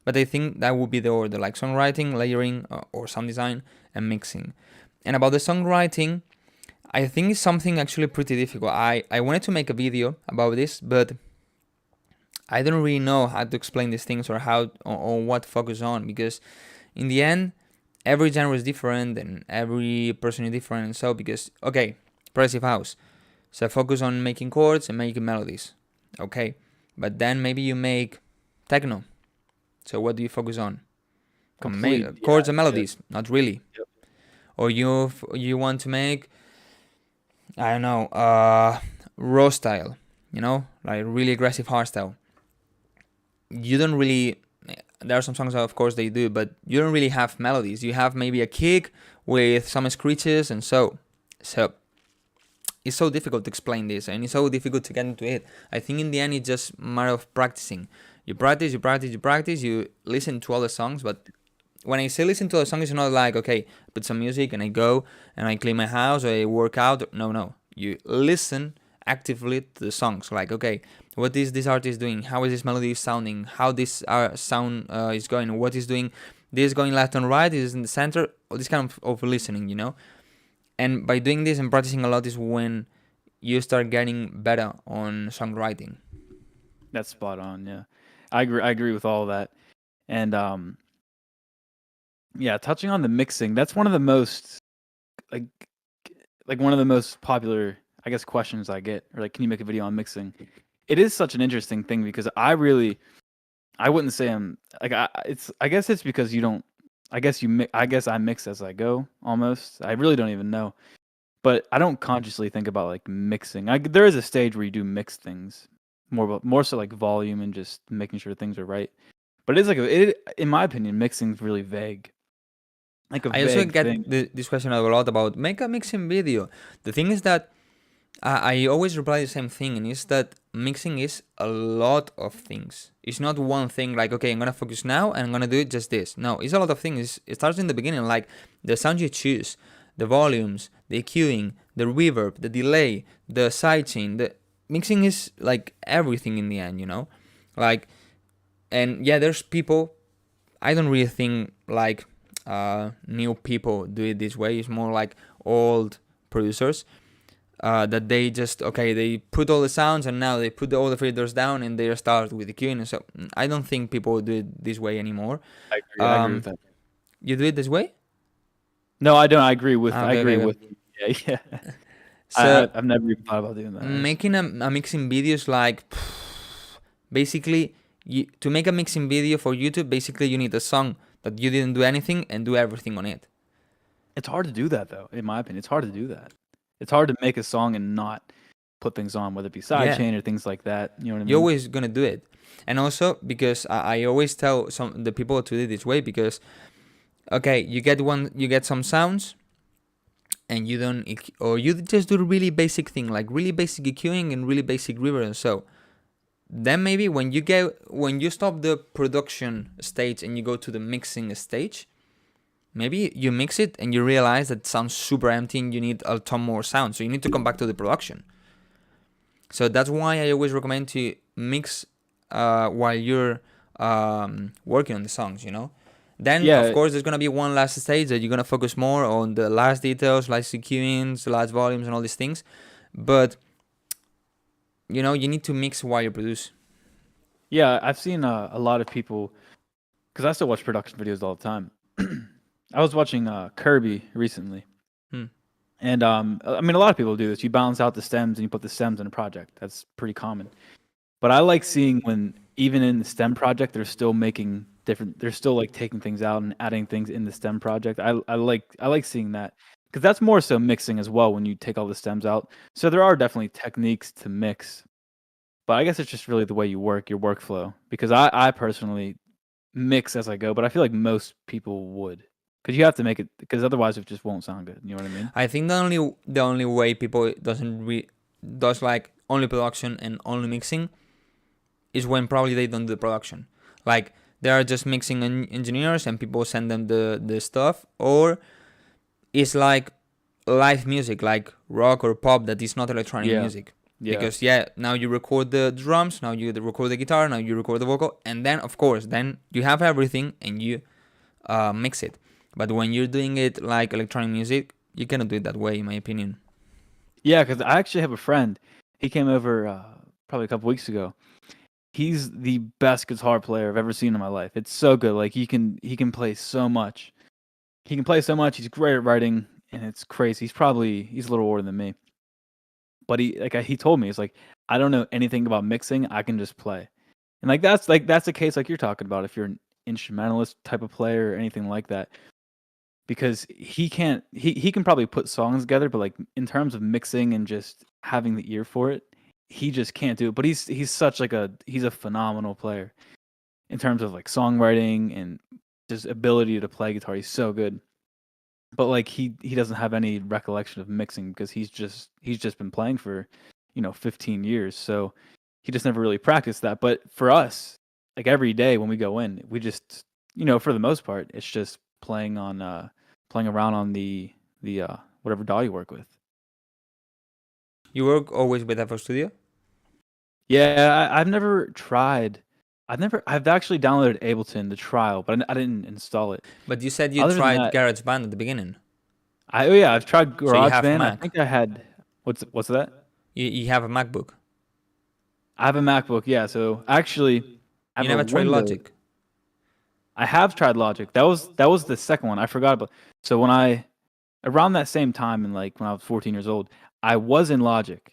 But I think that would be the order, like songwriting, layering, or sound design, and mixing. And about the songwriting, I think it's something actually pretty difficult. I wanted to make a video about this, but I don't really know how to explain these things, or how, or what to focus on, because in the end, every genre is different and every person is different. And so, because, okay, progressive house, so focus on making chords and making melodies, okay, but then maybe you make techno. So what do you focus on? Chords and melodies? Not really. Yep. Or you want to make, I don't know, raw style, like really aggressive hardstyle. You don't really. There are some songs that, of course, they do, but you don't really have melodies. You have maybe a kick with some screeches, and so it's so difficult to explain this, and it's so difficult to get into it. I think in the end, it's just a matter of practicing. You practice, you listen to all the songs, but when I say listen to all the songs, it's not like, okay, I put some music and I go and I clean my house or I work out. No. You listen actively to the songs. Like, okay, what is this artist doing? How is this melody sounding? How this sound is going? What is doing? This going left and right? Is in the center? All this kind of listening, And by doing this and practicing a lot is when you start getting better on songwriting. That's spot on. Yeah, I agree with all of that. And yeah, touching on the mixing, that's one of the most like one of the most popular, I guess, questions I get, or like, can you make a video on mixing? It is such an interesting thing, because I wouldn't say I'm like, I guess it's because you don't, I guess I mix as I go, almost. I really don't even know, but I don't consciously think about like mixing. There is a stage where you do mix things more so like volume and just making sure things are right. But it's like in my opinion, mixing's really vague. Like a I also vague get thing. this question a lot about make a mixing video. The thing is that I always reply the same thing, and it's that mixing is a lot of things. It's not one thing like, okay, I'm gonna focus now and I'm gonna do it just this. No, it's a lot of things. It starts in the beginning, like the sound you choose, the volumes, the EQing, the reverb, the delay, the sidechain. The mixing is like everything in the end, Like, and yeah, there's people. I don't really think like new people do it this way. It's more like old producers. That they just, okay, they put all the sounds and now they put all the filters down and they start with the queuing. And so I don't think people do it this way anymore. I agree with that. You do it this way? No, I don't. I agree with. Okay, I agree okay. with. Yeah. So I've never even thought about doing that. making a mixing video is like, basically, to make a mixing video for YouTube, basically you need a song that you didn't do anything and do everything on it. It's hard to do that, though. In my opinion, it's hard to do that. It's hard to make a song and not put things on, whether it be sidechain or things like that. You know what I mean? You're always gonna do it, and also because I always tell the people to do it this way, because okay, you get some sounds, and you don't, or you just do really basic thing, like really basic EQing and really basic reverb. And so then maybe when you stop the production stage and you go to the mixing stage, maybe you mix it and you realize that it sounds super empty and you need a ton more sound. So you need to come back to the production. So that's why I always recommend to mix while you're working on the songs, Then, of course, there's going to be one last stage that you're going to focus more on the last details, last EQings, the last volumes and all these things. But, you need to mix while you produce. Yeah, I've seen a lot of people, because I still watch production videos all the time. I was watching Kirby recently. And I mean, a lot of people do this. You balance out the stems and you put the stems in a project. That's pretty common. But I like seeing when, even in the stem project, they're still making they're still like taking things out and adding things in the stem project. I like seeing that, because that's more so mixing as well when you take all the stems out. So there are definitely techniques to mix, but I guess it's just really the way you work, your workflow, because I personally mix as I go, but I feel like most people would, because you have to make it, because otherwise it just won't sound good. You know what I mean? I think the only way people does like only production and only mixing is when probably they don't do the production. Like, they are just mixing engineers and people send them the stuff, or it's like live music, like rock or pop that is not electronic music. Yeah. Because now you record the drums, now you record the guitar, now you record the vocal, and then of course then you have everything and you mix it. But when you're doing it like electronic music, you cannot do it that way, in my opinion. Yeah, because I actually have a friend. He came over probably a couple weeks ago. He's the best guitar player I've ever seen in my life. It's so good. Like he can play so much. He can play so much. He's great at writing, and it's crazy. He's a little older than me. But he told me, it's like, I don't know anything about mixing. I can just play. And that's the case like you're talking about if you're an instrumentalist type of player or anything like that. Because he can probably put songs together, but like in terms of mixing and just having the ear for it, he just can't do it. But he's such like he's a phenomenal player in terms of like songwriting and just ability to play guitar. He's so good. But like he doesn't have any recollection of mixing because he's just been playing for 15 years, so he just never really practiced that. But for us, like every day when we go in, we just for the most part it's just playing around on the whatever DAW you work with. You work always with FL Studio? Yeah, I've never tried. I've actually downloaded Ableton, the trial, but I didn't install it. But you said you Other than tried that- GarageBand at the beginning. I've tried you have GarageBand. I Mac. think I had what's that? You have a MacBook. I have a MacBook, yeah. So actually, I You have never a tried Windows. Logic. I have tried Logic. That was the second one. I forgot about. So around that same time, and like when I was 14 years old, I was in Logic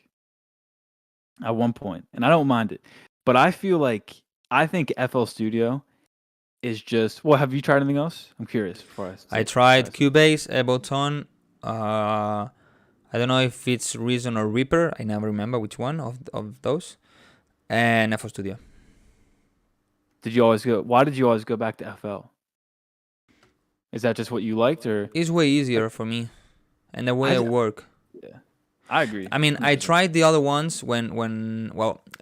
at one point, and I don't mind it. But I think FL Studio is just. Well, have you tried anything else? I'm curious. I tried Cubase, Ableton. I don't know if it's Reason or Reaper. I never remember which one of those. And FL Studio. Why did you always go back to FL? Is that just what you liked, or? It's way easier for me, and the way I work. Yeah, I agree. I mean, I tried the other ones when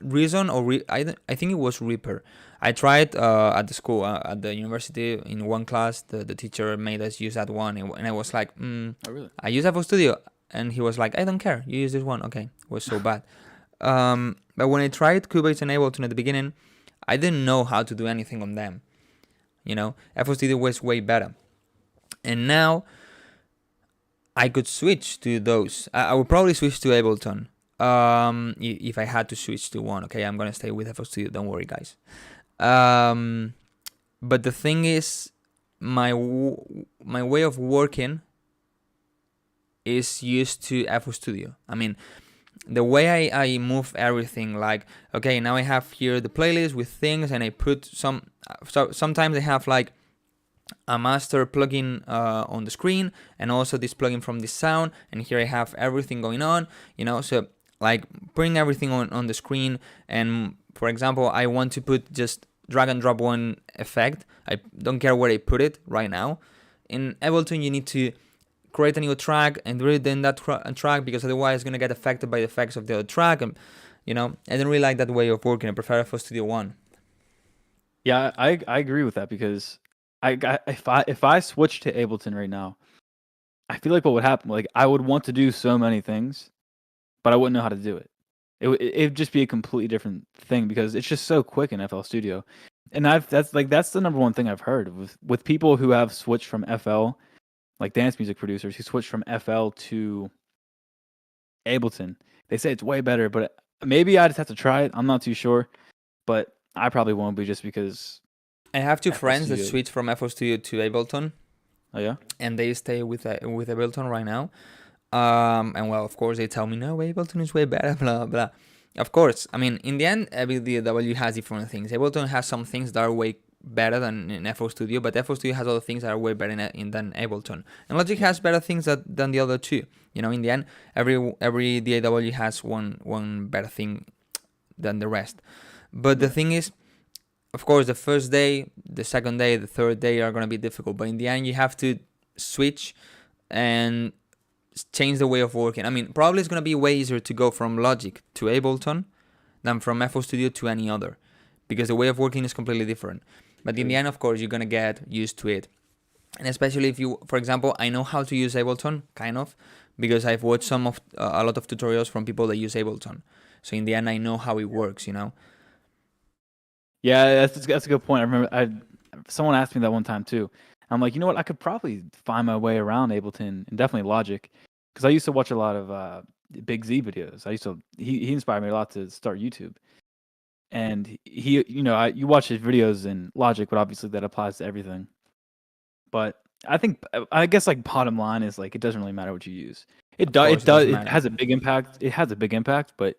Reason or I think it was Reaper. I tried at the school, at the university, in one class. The teacher made us use that one, and I was like, Oh, really? I use FL Studio, and he was like, I don't care, you use this one. Okay, it was so bad. But when I tried Cubase and Ableton at the beginning, I didn't know how to do anything on them. FL Studio was way better, and now I could switch to those. I would probably switch to Ableton if I had to switch to one. Okay, I'm gonna stay with FL Studio. Don't worry, guys. But the thing is, my way of working is used to FL Studio. I mean, the way I move everything, like, okay, now I have here the playlist with things, and I put so sometimes I have like a master plugin on the screen, and also this plugin from this sound, and here I have everything going on, so like putting everything on the screen. And for example, I want to put just drag and drop one effect. I don't care where I put it right now. In Ableton, you need to create a new track and do it in that track, because otherwise it's going to get affected by the effects of the other track. And I don't really like that way of working. I prefer FL Studio 1. Yeah, I agree with that, because if I switch to Ableton right now, I feel like what would happen, like I would want to do so many things, but I wouldn't know how to do it. It'd just be a completely different thing, because it's just so quick in FL Studio. And that's the number one thing I've heard with people who have switched from FL, like dance music producers who switched from FL to Ableton. They say it's way better, but maybe I just have to try it. I'm not too sure, but I probably won't be, just because I have two FL friends that Studio. switch from FL Studio to Ableton. Oh yeah? And they stay with Ableton right now. And well, of course, they tell me, no, Ableton is way better, blah, blah. Of course, I mean, in the end, every DAW has different things. Ableton has some things that are way better than in FL Studio, but FL Studio has other things that are way better than Ableton. And Logic has better things than the other two. In the end, every DAW has one better thing than the rest. But the thing is, of course, the first day, the second day, the third day are going to be difficult. But in the end, you have to switch and change the way of working. I mean, probably it's going to be way easier to go from Logic to Ableton than from FL Studio to any other, because the way of working is completely different. But in the end, of course, you're going to get used to it. And especially if you, for example, I know how to use Ableton, kind of, because I've watched a lot of tutorials from people that use Ableton. So in the end, I know how it works, you know. Yeah, that's a good point. I remember someone asked me that one time too. I'm like, you know what? I could probably find my way around Ableton and definitely Logic, because I used to watch a lot of Big Z videos. He inspired me a lot to start YouTube, and you watch his videos in Logic, but obviously that applies to everything. But I guess like bottom line is like it doesn't really matter what you use. Of course, it doesn't It matter. has a big impact. It has a big impact, but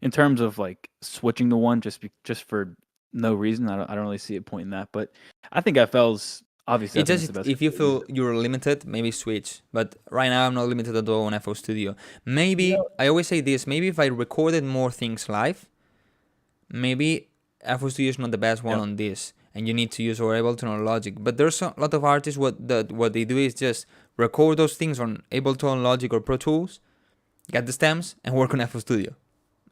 in terms of like switching to one just for no reason, I don't really see a point in that. But I think FL's obviously I It's think it's the just best. if you feel you're limited, maybe switch. But right now I'm not limited at all on FL Studio. Maybe I always say this. Maybe if I recorded more things live, maybe FL Studio is not the best one Yep. on this, and you need to use or Ableton or Logic. But there's a lot of artists what they do is just record those things on Ableton, Logic, or Pro Tools, get the stems, and work on FL Studio.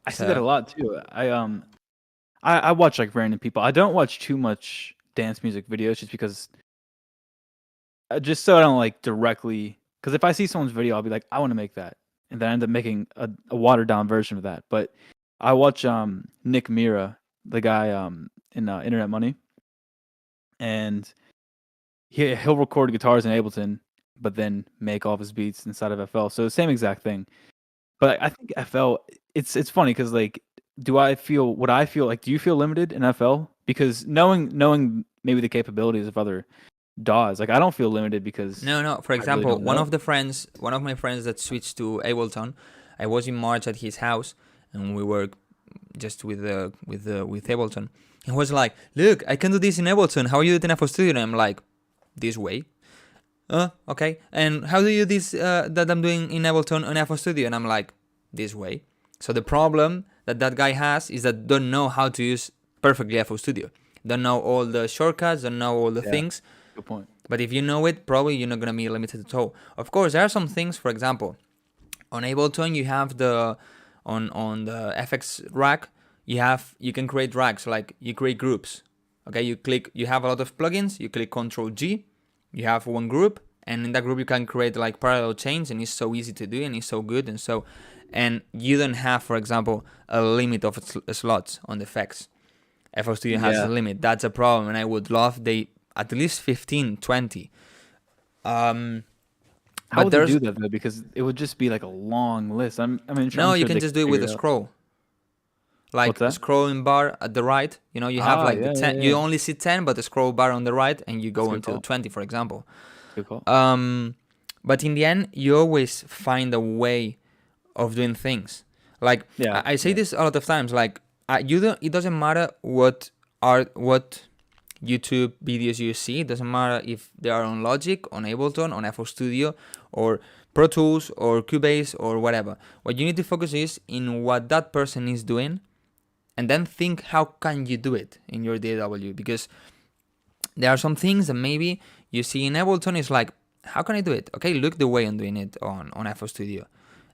I see that a lot too. I watch like random people. I don't watch too much dance music videos just because just so I don't like directly, because if I see someone's video, I'll be like, I want to make that, and then I end up making a watered down version of that. But I watch Nick Mira, the guy in Internet Money, and he'll record guitars in Ableton, but then make all of his beats inside of FL. So the same exact thing. But I think FL, it's funny because like, would I feel like? Do you feel limited in FL? Because knowing maybe the capabilities of other DAWs, like I don't feel limited because No. For I really example, don't know. one of my friends that switched to Ableton, I was in March at his house, and we were just with Ableton. He was like, "Look, I can do this in Ableton. How are you doing in FL Studio?" And I'm like, "This way." Okay. And how do you do this that I'm doing in Ableton on FL Studio? And I'm like, "This way." So the problem that guy has is that don't know how to use perfectly FL Studio. Don't know all the shortcuts, don't know all the things. Good point. But if you know it, probably you're not gonna be limited at all. Of course, there are some things. For example, on Ableton, you have the on the FX rack, you can create racks, like you create groups. Okay, you have a lot of plugins. You click Control G, you have one group, and in that group you can create like parallel chains, and it's so easy to do, and it's so good, and you don't have, for example, a limit of slots on the effects. FL Studio has a limit. That's a problem, and I would love they at least 15, 20. How would they do that though? Because it would just be like a long list. No, you can just do it with a scroll. Like What's that? scrolling bar at the right. You know, you have like the 10. You only see 10, but the scroll bar on the right, and you go until 20, for example. Good call. But in the end, you always find a way of doing things. Like I say this a lot of times. Like it doesn't matter what YouTube videos you see. It doesn't matter if they are on Logic, on Ableton, on FL Studio, or Pro Tools, or Cubase, or whatever. What you need to focus is in what that person is doing, and then think how can you do it in your DAW, because there are some things that maybe you see in Ableton is like, how can I do it? Okay, look the way I'm doing it on FL Studio,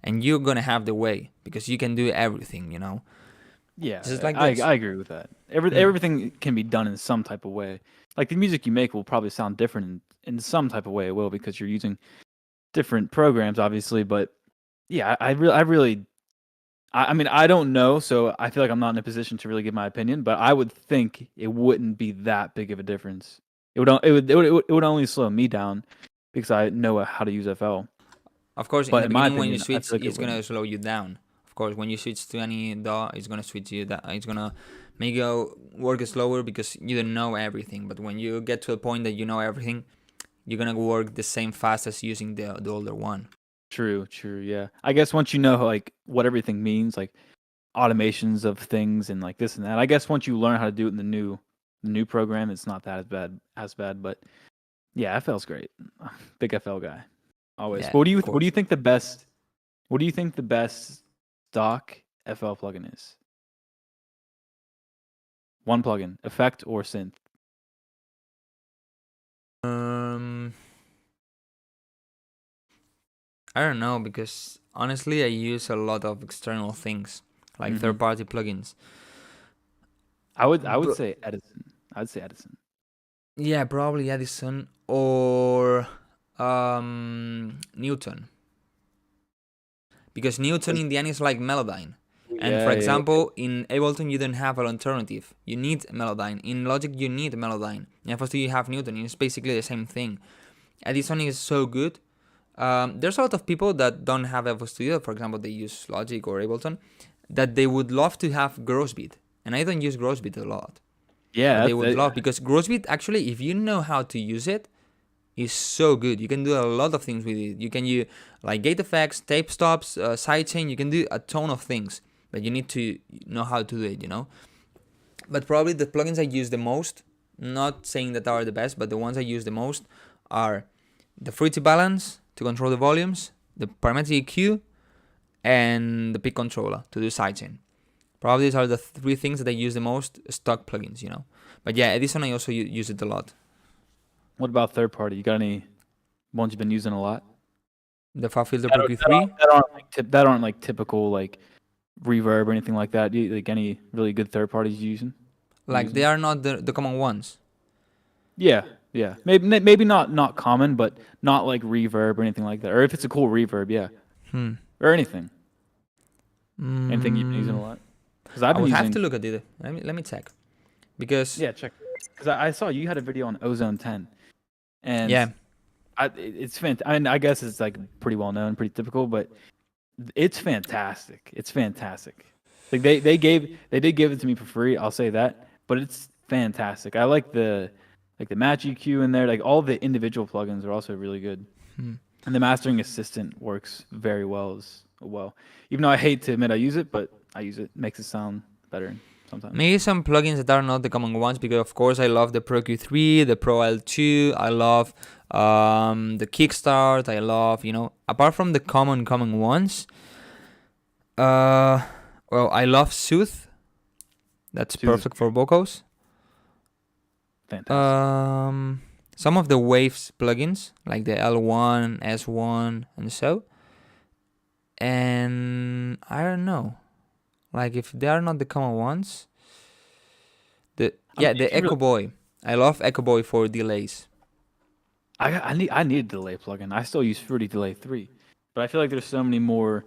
and you're gonna have the way because you can do everything, you know. Yeah, Just like I this. agree with that. Everything can be done in some type of way. Like the music you make will probably sound different in some type of way. It will, because you're using different programs, obviously. But yeah, I mean, I don't know, so I feel like I'm not in a position to really give my opinion. But I would think it wouldn't be that big of a difference. It would only slow me down because I know how to use FL. Of course, But in the in my beginning, when you opinion, I switch, feel like it it's gonna wouldn't. slow you down. Of course, when you switch to any DAW, it's gonna switch you. It's gonna make you work slower because you don't know everything. But when you get to a point that you know everything, you're gonna work the same fast as using the older one. True, yeah. I guess once you know like what everything means, like automations of things and like this and that. I guess once you learn how to do it in the new program, it's not that as bad. But yeah, FL's great. Big FL guy, always. Yeah, But of what do you course. think the best? What do you think the best stock FL plugin is? One plugin, effect or synth? I don't know, because honestly, I use a lot of external things like Mhm. third-party plugins. I would But- say Edison. I'd say Edison. Yeah, probably Edison or Newton. Because Newton in the end is like Melodyne. And Yeah, for yeah, yeah. example, in Ableton you don't have an alternative. You need Melodyne. In Logic you need Melodyne. In FL Studio you have Newton. It's basically the same thing. Edison is so good. There's a lot of people that don't have FL Studio. For example, they use Logic or Ableton, that they would love to have Grossbeat. And I don't use Grossbeat a lot. Yeah, But they would love, because Grossbeat, actually, if you know how to use it, is so good. You can do a lot of things with it. You can use like gate effects, tape stops, sidechain. You can do a ton of things, but you need to know how to do it, But probably the plugins I use the most, not saying that are the best, but the ones I use the most are the Fruity Balance to control the volumes, the Parametric EQ, and the Peak Controller to do sidechain. Probably these are the 3 things that I use the most, stock plugins, But yeah, Edison, I also use it a lot. What about third party? You got any ones you've been using a lot? The Fab Filter That Pro aren't, Q3. that aren't like typical like reverb or anything like that. Like any really good third parties using? Like they are not the common ones. Yeah, yeah. Maybe not common, but not like reverb or anything like that. Or if it's a cool reverb, yeah. Or anything. Anything you've been using a lot? Because I've I been would using. have to look at it. Let me check, because Yeah, check. Because I saw you had a video on Ozone 10, and yeah, it's fantastic. I mean, I guess it's like pretty well known, pretty typical, but it's fantastic. It's fantastic. Like they did give it to me for free. I'll say that, but it's fantastic. I like the match EQ in there. Like all the individual plugins are also really good, and the mastering assistant works very well as well. Even though I hate to admit I use it, but I use it. Makes it sound better sometimes. maybe some plugins that are not the common ones, because of course I love the Pro Q3, the Pro L2. I love the Kickstart. I love, apart from the common ones. Well, I love Sooth. That's Sooth is perfect for vocals. Fantastic. Some of the Waves plugins, like the L1, S1, and so. And I don't know, like if they are not the common ones. The Echo Boy. I love Echo Boy for delays. I need a delay plugin. I still use Fruity Delay 3, but I feel like there's so many more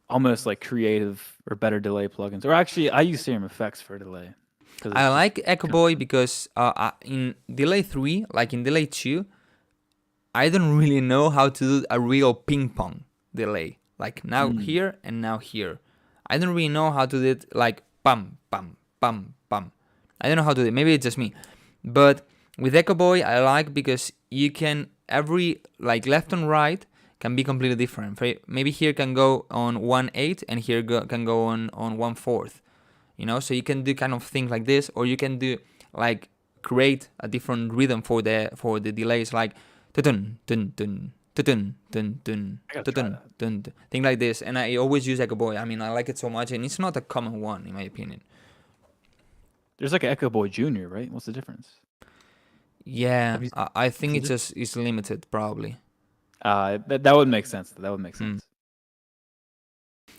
almost like creative or better delay plugins. Or actually, I use Serum Effects for delay. I like Echo Boy because in Delay 3, like in Delay 2, I don't really know how to do a real ping pong delay. Like now here and now here. I don't really know how to do it like pam, pam, pam, pam. I don't know how to do it. Maybe it's just me. But with Echo Boy, I like because you can, every like left and right can be completely different. Maybe here can go on 1/8 and here can go on 1/4. So you can do kind of things like this, or you can do like create a different rhythm for the delays, like dun dun dun dun dun dun dun dun, thing like this. And I always use Echo Boy. I mean, I like it so much, and it's not a common one in my opinion. There's like an Echo Boy Junior, right? What's the difference? Yeah, I think it's limited probably. That would make sense. That would make sense.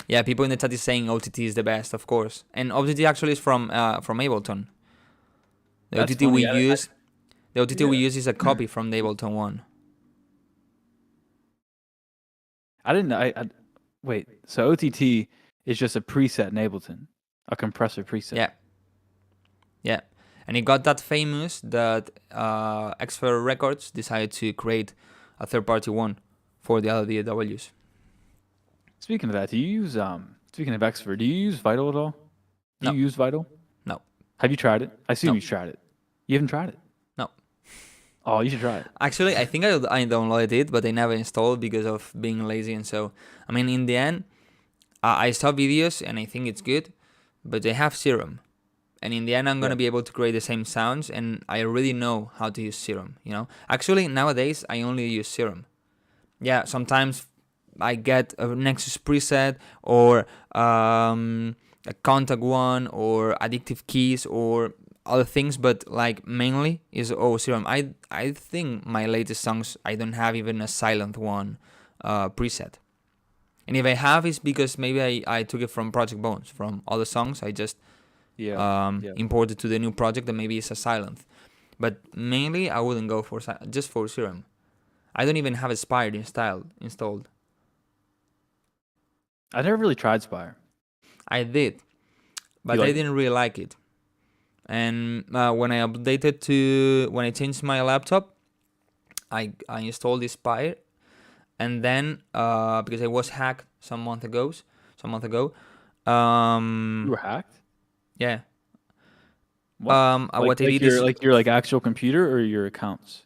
Yeah, people in the chat is saying OTT is the best, of course, and OTT actually is from Ableton. The That's OTT funny. the OTT we use is a copy from the Ableton one. I didn't know. Wait. So OTT is just a preset in Ableton, a compressor preset. Yeah, and it got that famous that Xfer Records decided to create a third-party one for the other DAWs. Speaking of that, do you use speaking of Xfer, do you use Vital at all? Do No. you use Vital? No. Have you tried it? I assume No. you've tried it. You haven't tried it? No. Oh, you should try it. Actually, I think I downloaded it, but I never installed because of being lazy. And so, I mean, in the end, I saw videos and I think it's good, but they have Serum. And in the end, I'm going to be able to create the same sounds, and I already know how to use Serum, Actually, nowadays, I only use Serum. Yeah, sometimes I get a Nexus preset or a Contact one or Addictive Keys or other things, but like mainly is Serum. I think my latest songs, I don't have even a silent one preset. And if I have, it's because maybe I took it from Project Bones. From other songs, I just imported to the new project, and maybe it's a silent. But mainly, I wouldn't go for just for Serum. I don't even have Aspire installed. I never really tried Spire. I did, but You I like it? didn't really like it. And when I changed my laptop, I installed the Spire, and then because I was hacked some month ago, You were hacked? yeah, What? what I did is Your like actual computer or your accounts?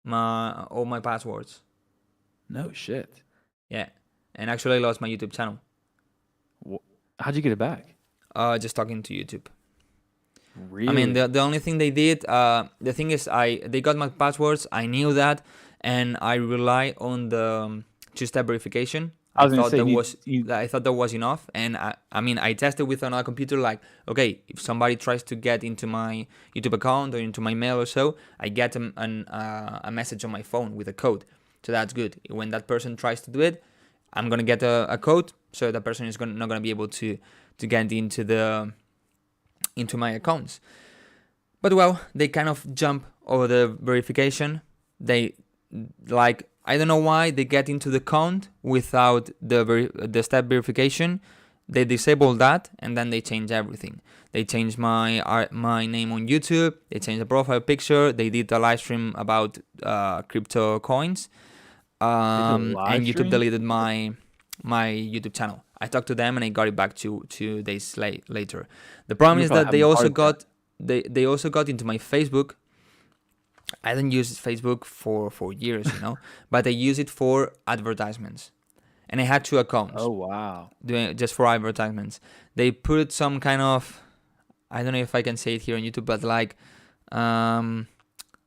all my passwords, No shit. yeah, and actually I lost my YouTube channel. How'd you get it back? Just talking to YouTube. Really? I mean, the only thing they did, the thing is, they got my passwords. I knew that, and I rely on the two-step verification. I was gonna say I thought that was enough, and I mean, I tested with another computer. Like, okay, if somebody tries to get into my YouTube account or into my mail or so, I get a message on my phone with a code. So that's good. When that person tries to do it, I'm gonna get a code, so that person is not gonna be able to get into my accounts. But well, they kind of jump over the verification. They I don't know why they get into the account without the step verification. They disable that, and then they change everything. They change my name on YouTube. They change the profile picture. They did a live stream about crypto coins, and YouTube deleted my YouTube channel. I talked to them and I got it back 2 days later. The problem is that they also got into my Facebook. I don't use Facebook for years, but I use it for advertisements, and I had 2 accounts. Oh wow! Doing just for advertisements. They put some kind of, I don't know if I can say it here on YouTube, but like,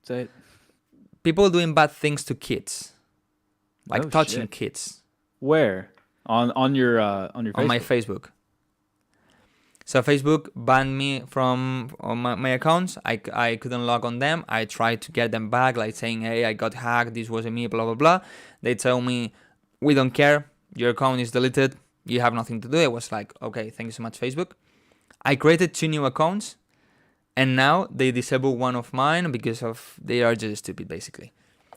say it. People doing bad things to kids, like touching kids. Where? On your Facebook? On my Facebook. So Facebook banned me from my accounts. I couldn't log on them. I tried to get them back, like saying, hey, I got hacked, this wasn't me, blah blah blah. They tell me, we don't care, your account is deleted, you have nothing to do. I was like, okay, thank you so much, Facebook. I created 2 new accounts, and now they disable one of mine because of they are just stupid, basically.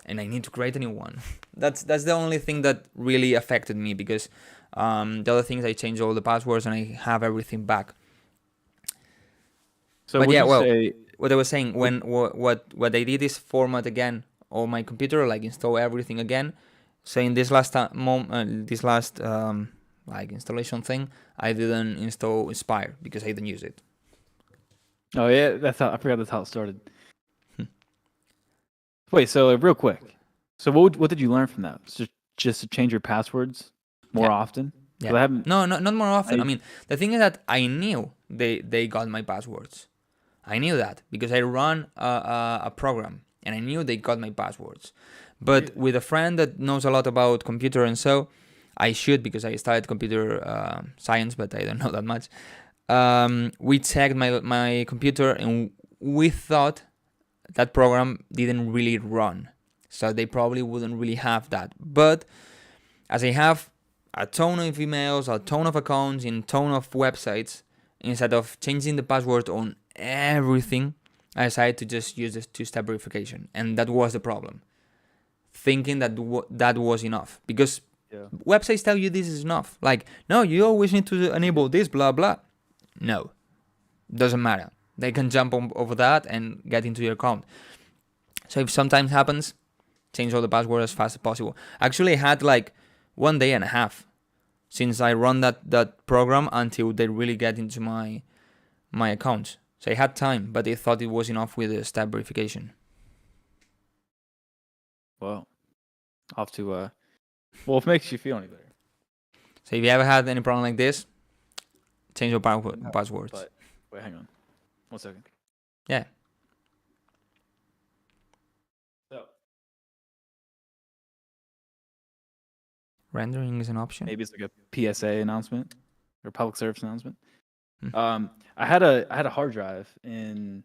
And I need to create a new one. That's the only thing that really affected me, because the other things, I changed all the passwords and I have everything back. So but yeah, what I was saying, when what I did is format again all my computer, like install everything again. So in this last like installation thing, I didn't install Spire because I didn't use it. Oh yeah, I forgot that's how it started. Wait, so real quick. So what did you learn from that? Just to change your passwords more often? Yeah. No, not more often. I mean, the thing is that I knew they got my passwords. I knew that because I run a program, and I knew they got my passwords. But with a friend that knows a lot about computer, and so I should, because I studied computer science, but I don't know that much. We checked my computer, and we thought that program didn't really run, so they probably wouldn't really have that. But as I have a ton of emails, a ton of accounts, and a ton of websites, instead of changing the password on everything, I decided to just use this 2-step verification, and that was the problem. Thinking that that was enough, because websites tell you this is enough. Like, no, you always need to enable this, blah blah. No, doesn't matter. They can jump over that and get into your account. So if sometimes happens, change all the password as fast as possible. Actually, I had like 1 day and a half since I run that program until they really get into my account. So I had time, but they thought it was enough with the step verification. Well, I'll have to. Well, if it makes you feel any better. So if you ever had any problem like this, change your passwords. But wait, hang on. 1 second. Yeah. So rendering is an option. maybe it's like a PSA announcement or public service announcement. I had a hard drive in.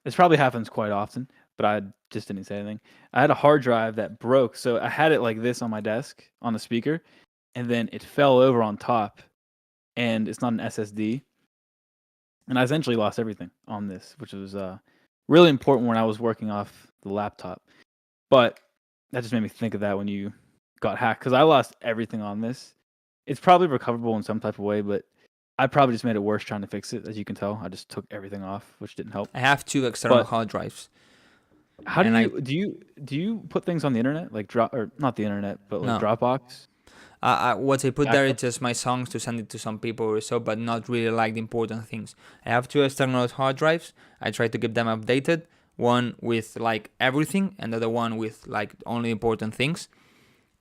This probably happens quite often, but I just didn't say anything. I had a hard drive that broke, so I had it like this on my desk on the speaker, and then it fell over on top, and it's not an SSD. And I essentially lost everything on this, which was really important when I was working off the laptop. But that just made me think of that when you got hacked, because I lost everything on this. It's probably recoverable in some type of way, but I probably just made it worse trying to fix it. As you can tell, I just took everything off, which didn't help. I have 2 external But hard drives. how do And you put things on the internet, like drop, or not the internet, but like No. Dropbox? What I put there is Backup? just my songs to send it to some people or so, but not really like the important things. I have 2 external hard drives. I try to keep them updated. One with like everything, and the other one with like only important things,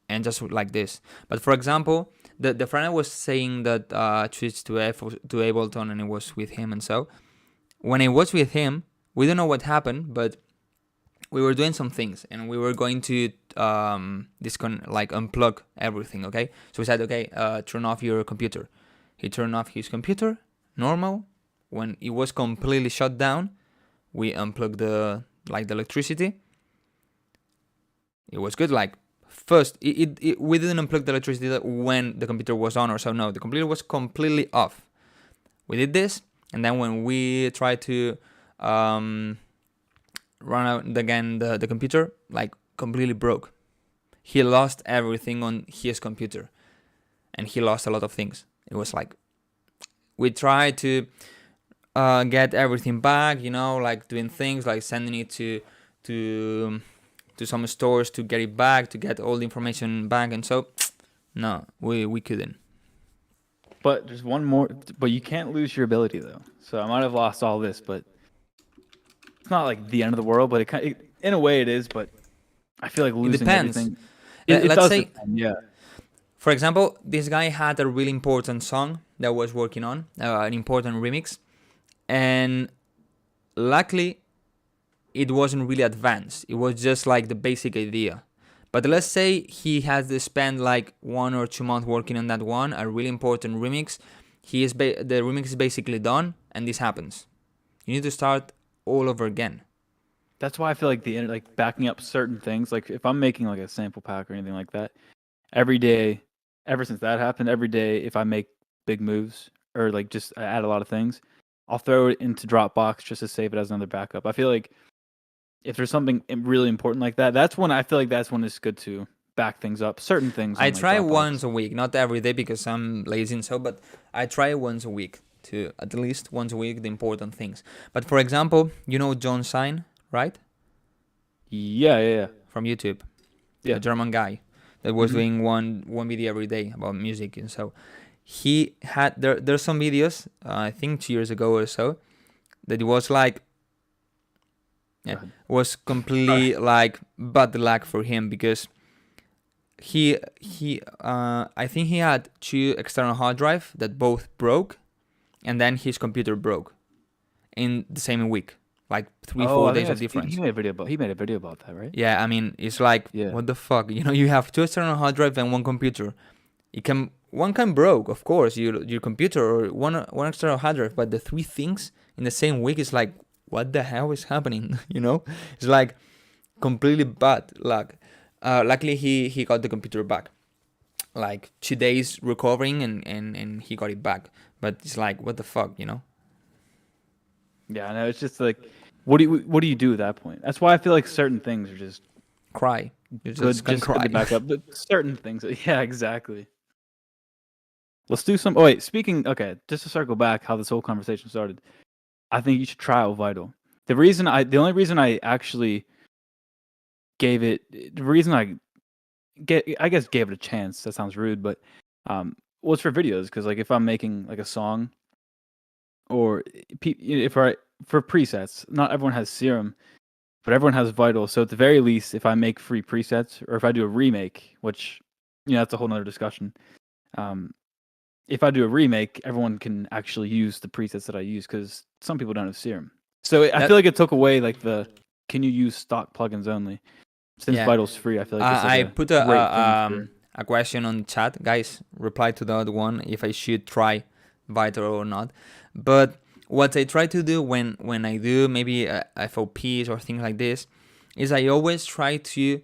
and just like this. But for example, the friend I was saying that switched to Ableton, and it was with him, and so when I was with him, we don't know what happened, but we were doing some things, and we were going to unplug everything. Okay, so we said, okay, turn off your computer. He turned off his computer, normal. When it was completely shut down, we unplugged the electricity. It was good. Like first, we didn't unplug the electricity when the computer was on or so. No, the computer was completely off. We did this, and then when we tried to run out again, the computer like completely broke. He lost everything on his computer, and he lost a lot of things. It was like we tried to get everything back, like doing things like sending it to some stores to get it back, to get all the information back, and so no, we couldn't. But there's one more. But you can't lose your ability though. So I might have lost all this, but it's not like the end of the world. But in a way it is. But I feel like losing depends. everything. Let's does say, depend, yeah. for example, this guy had a really important song that was working on, an important remix, and luckily it wasn't really advanced. It was just like the basic idea. But let's say he has to spend like 1 or 2 months working on that one, a really important remix. The remix is basically done, and this happens. You need to start all over again. That's why I feel like backing up certain things. Like if I'm making like a sample pack or anything like that, every day, ever since that happened, every day if I make big moves or like just add a lot of things, I'll throw it into Dropbox just to save it as another backup. I feel like if there's something really important like that, that's when it's good to back things up. Certain things. I on, like, try Dropbox. once a week, not every day because I'm lazy and so, but I try once a week to at least once a week the important things. But for example, John Sign, right? Yeah. From YouTube. Yeah. The German guy that was doing one video every day about music, and so he had there's some videos, I think 2 years ago or so, that it was like was completely like bad luck for him because he I think he had 2 external hard drive that both broke, and then his computer broke in the same week, like 3-4 days of difference. He made a video about that, right? Yeah, I mean, it's like, what the fuck? You have 2 external hard drive and 1 computer. One can broke, of course, your computer or one external hard drive, but the 3 things in the same week is like, what the hell is happening? It's like completely bad luck. Luckily, he got the computer back, like 2 days recovering, and he got it back. But it's like, what the fuck, Yeah, no, it's just like, what do you do at that point? That's why I feel like certain things are just cry. You good, just can just cry. good to back up. But certain things, yeah, exactly. Let's do some. Oh wait, okay, just to circle back, how this whole conversation started. I think you should try out Vital. The only reason I actually gave it a chance. That sounds rude, but was for videos, because like if I'm making like a song, or for presets, not everyone has Serum, but everyone has Vital. So at the very least, if I make free presets, or if I do a remake, which that's a whole nother discussion. If I do a remake, everyone can actually use the presets that I use, because some people don't have Serum. So I feel like it took away like can you use stock plugins only? Since Vital's free, I feel like it's I put a question on chat. Guys, reply to the other one if I should try Vital or not. But what I try to do when I do maybe FOPs or things like this is I always try to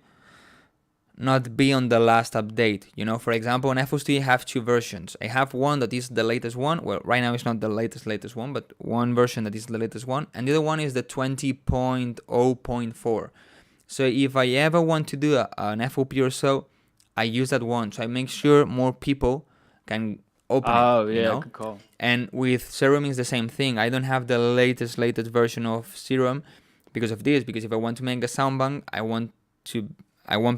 not be on the last update. For example, on FOST I have 2 versions. I have one that is the latest one. Well, right now it's not the latest one, but one version that is the latest one, and the other one is the 20.0.4. So if I ever want to do an FOP or so, I use that one. So I make sure more people can open Oh it, yeah, you know. good call. And with Serum is the same thing. I don't have the latest version of Serum because of this. Because if I want to make a soundbank, I want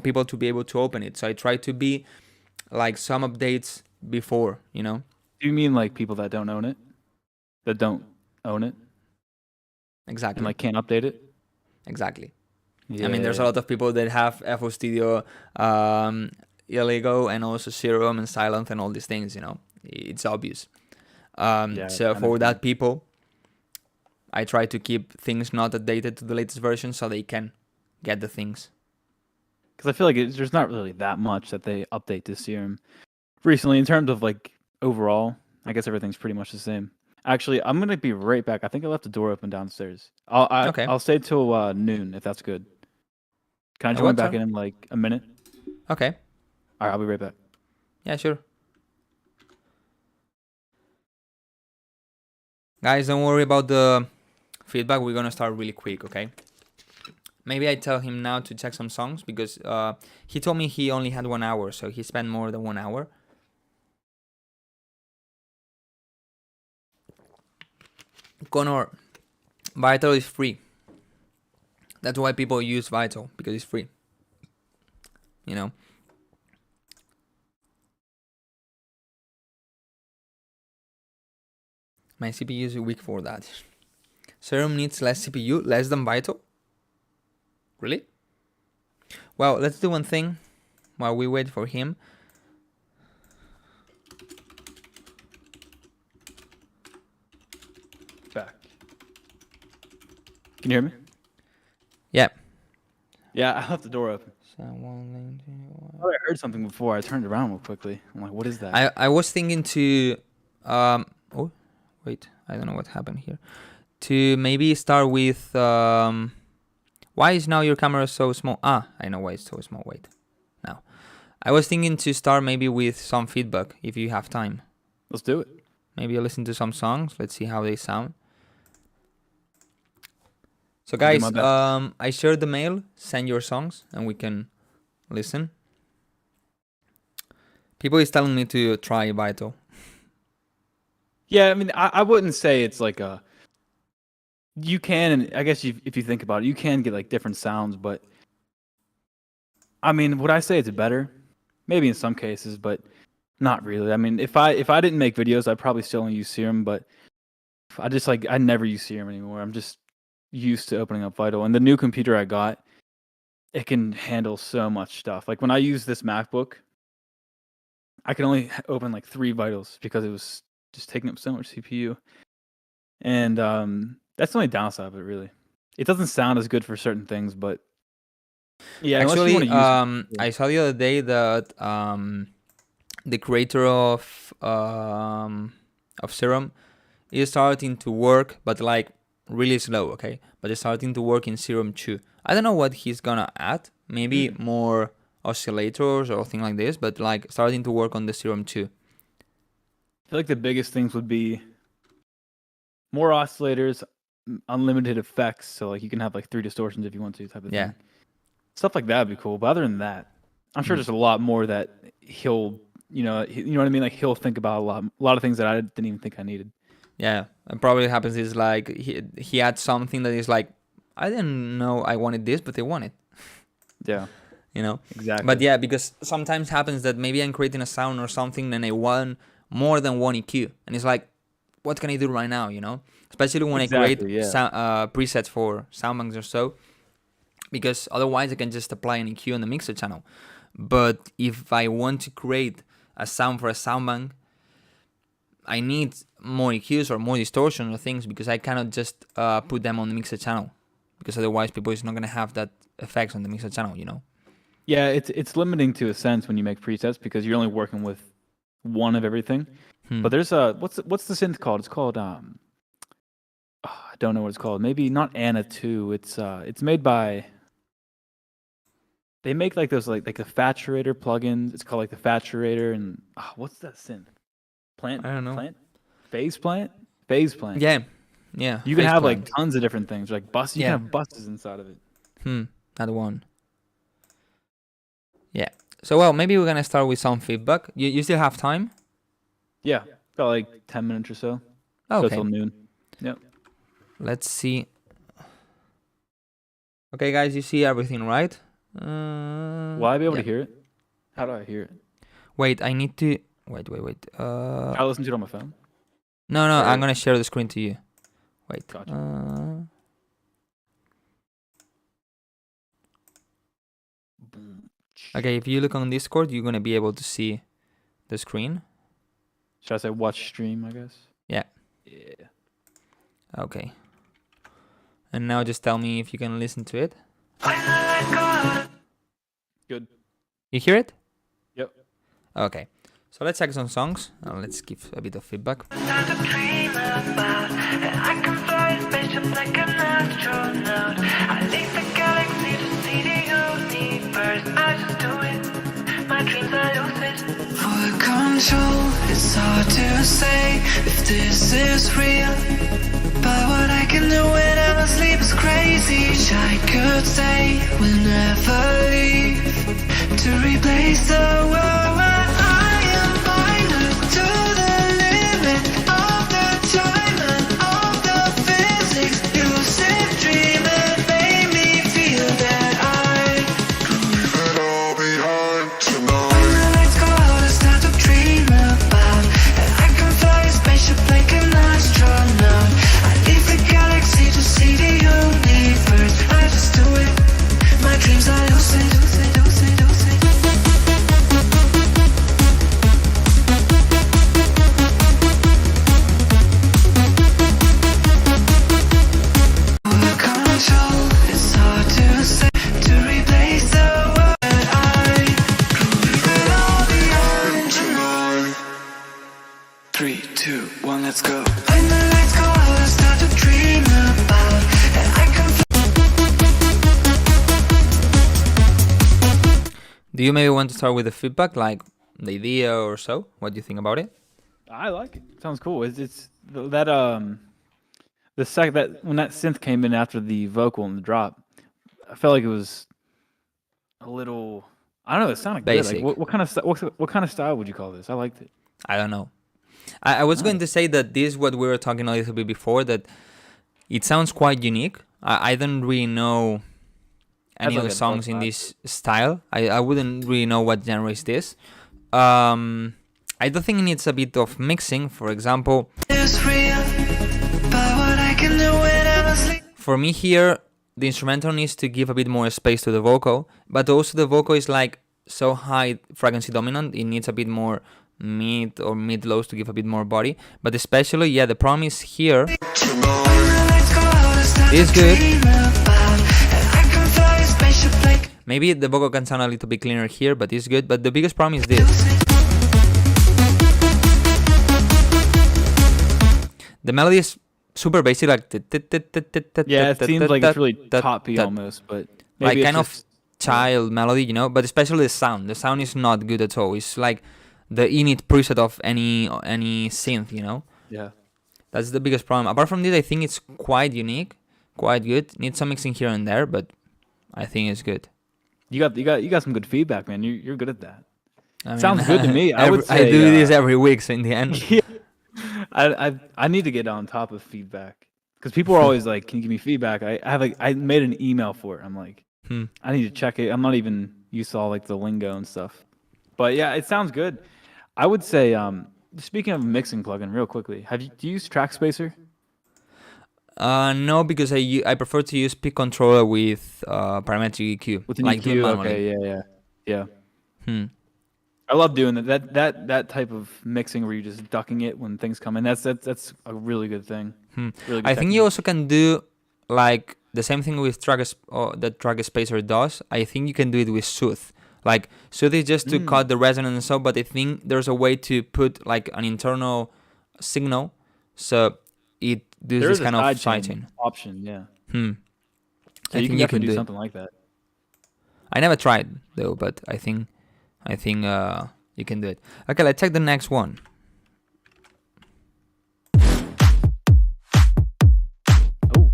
people to be able to open it. So I try to be like some updates before, you know. Do you mean like people that don't own it, and Exactly. like can't update it? Exactly. Yeah. I mean, there's a lot of people that have FL Studio, Illegal, and also Serum and Silent and all these things, you know. It's obvious. Yeah, So I for know. that people, I try to keep things not updated to the latest version so they can get the things. Because I feel like there's not really that much that they update to Serum recently in terms of like overall. I guess everything's pretty much the same. Actually, I'm gonna be right back. I think I left the door open downstairs. Okay. I'll stay till noon if that's good. Can I join what, back sir? in like a minute? Okay. All right, I'll be right back. Yeah, sure. Guys, don't worry about the feedback. We're gonna start really quick, okay? Maybe I tell him now to check some songs because he told me he only had 1 hour, so he spent more than 1 hour. Connor, Vital is free. That's why people use Vital, because it's free. You know? My CPU is weak for that. Serum needs less CPU, less than Vital? Really? Well, let's do one thing while we wait for him. Back. Can you hear me? Yeah. Yeah, I left the door open. So I thought I heard something before. I turned around real quickly. I'm like, what is that? I was thinking to oh wait, I don't know what happened here. To maybe start with why is now your camera so small? I know why it's so small. Wait. Now. I was thinking to start maybe with some feedback if you have time. Let's do it. Maybe I'll listen to some songs. Let's see how they sound. So guys, I shared the mail. Send your songs and we can listen. People is telling me to try Vital. Yeah, I mean, I wouldn't say it's like a. You can, and I guess if you think about it, you can get like different sounds, but I mean, would I say it's better? Maybe in some cases, but not really. I mean, if I didn't make videos, I'd probably still only use Serum, but I never use Serum anymore. I'm just used to opening up Vital, and the new computer I got, it can handle so much stuff. Like when I use this MacBook, I can only open like 3 Vitals because it was just taking up so much CPU, and that's the only downside of it. Really, it doesn't sound as good for certain things, but yeah. Actually, I saw the other day that the creator of Serum is starting to work, but like really slow, okay? But it's starting to work in Serum 2. I don't know what he's gonna add. Maybe more oscillators or thing like this, but like starting to work on the Serum 2. I feel like the biggest things would be more oscillators, unlimited effects, so like you can have like 3 distortions if you want to, type of thing. Stuff like that would be cool. But other than that, I'm sure there's a lot more that he'll, you know what I mean? Like he'll think about a lot of things that I didn't even think I needed. Yeah, and probably happens is like he adds something that is like, I didn't know I wanted this, but they want it. Yeah. You know? Exactly. But yeah, because sometimes happens that maybe I'm creating a sound or something and I want more than one EQ. And it's like, what can I do right now, you know? Especially when I create presets for soundbanks or so. Because otherwise I can just apply an EQ on the mixer channel. But if I want to create a sound for a soundbank, I need more EQs or more distortion or things because I cannot just put them on the mixer channel. Because otherwise people is not going to have that effects on the mixer channel, you know? Yeah, it's limiting to a sense when you make presets because you're only working with one of everything. But there's what's the synth called? It's called I don't know what it's called. Maybe not Anna 2. It's made by. They make like those like the Faturator plugins. It's called like the Faturator and what's that synth? Plant? I don't know. Plant? Phase plant? Phase plant. Yeah. You can have like tons of different things, like buses. You can have buses inside of it. That one. Yeah. So well, maybe we're gonna start with some feedback. You still have time? Yeah, about like 10 minutes or so. Go Okay, till noon. Yep. let's see. Okay, guys, you see everything, right? Will I be able Yeah. to hear it? How do I hear it? Wait, I need to. Wait. Can I listen to it on my phone? No, Or- I'm gonna share the screen to you. Wait. Gotcha. Okay, if you look on Discord, you're gonna be able to see the screen. Should I say watch stream, I guess? Yeah. Yeah. Okay. And now just tell me if you can listen to it. Good. You hear it? Yep. Okay. So let's check some songs. Let's give a bit of feedback. Start to dream about and I can fly a spaceship like an astronaut. I leave the galaxy to see the universe. I just do it. My dreams are lucid. For control, it's hard to say if this is real. But what I can do when I'm asleep is crazy. I could say we'll never leave to replace the world where I am binded to the limit of the time and of the physics. Lucid dreaming made me feel that I could leave it all behind tonight. When the lights go out, I start to dream about and I can fly a spaceship like an astronaut. I leave the galaxy to see the universe. I just do it. My dreams are lucid, lucid, lucid, lucid. Control, it's hard to say to replace the world that I could leave it all behind tonight. 3, 2, 1, let's go. When the lights go out, I start to dream about and I can Do you maybe want to start with the feedback, like the idea or so? What do you think about it? I like it. Sounds cool. It's the sec that when that synth came in after the vocal and the drop, I felt like it was a little. I don't know. It sounded Basic. good. Like what kind of what kind of style would you call this? I liked it. I don't know. I was going to say that this is what we were talking a little bit before, that it sounds quite unique. I don't really know any Has like other a songs dark in vibe. this style. I wouldn't really know what genre is this. I don't think it needs a bit of mixing. For example, is real, but what I can do when I'm asleep. for me here, the instrumental needs to give a bit more space to the vocal, but also the vocal is like so high frequency dominant, it needs a bit more mid or mid lows to give a bit more body. But especially, yeah, the problem is here. When the lights go out, I start It's to good. dream about and I can fly a spaceship like Maybe the vocal can sound a little bit cleaner here, but it's good. But the biggest problem is this. lucid. The melody is super basic, like Yeah, it seems like it's really that- toppy that- almost, but like maybe kind it's of just- child melody, you know. But especially the sound. The sound is not good at all. It's like the init preset of any synth, you know. yeah. That's the biggest problem. Apart from this, I think it's quite unique, quite good. Needs some mixing here and there, but I think it's good. You got some good feedback, man. You're good at that. I Sounds good to me. I would I say, do this every week, so in the end, I need to get on top of feedback because people are always like, "Can you give me feedback?" I made an email for it. I'm like, I need to check it. I'm not even used to all like the lingo and stuff. But yeah, it sounds good. I would say, speaking of mixing plugin, real quickly, do you use Track Spacer? no, because I prefer to use Peak Controller with parametric EQ, With an like do it EQ? manually. Okay, yeah. Hmm. I love doing that. That type of mixing where you're just ducking it when things come in. That's a really good thing. Really good I think you technique. also can do like the same thing with that Track Spacer does. I think you can do it with Soothe. Like Soothe is just to cut the resonance and so, but I think there's a way to put like an internal signal, so it does There this is a kind of sidechain sidechain. option, yeah. So So I you think can you definitely can do do it. something like that. I never tried though, but I think you can do it. Okay, let's check the next one. Oh,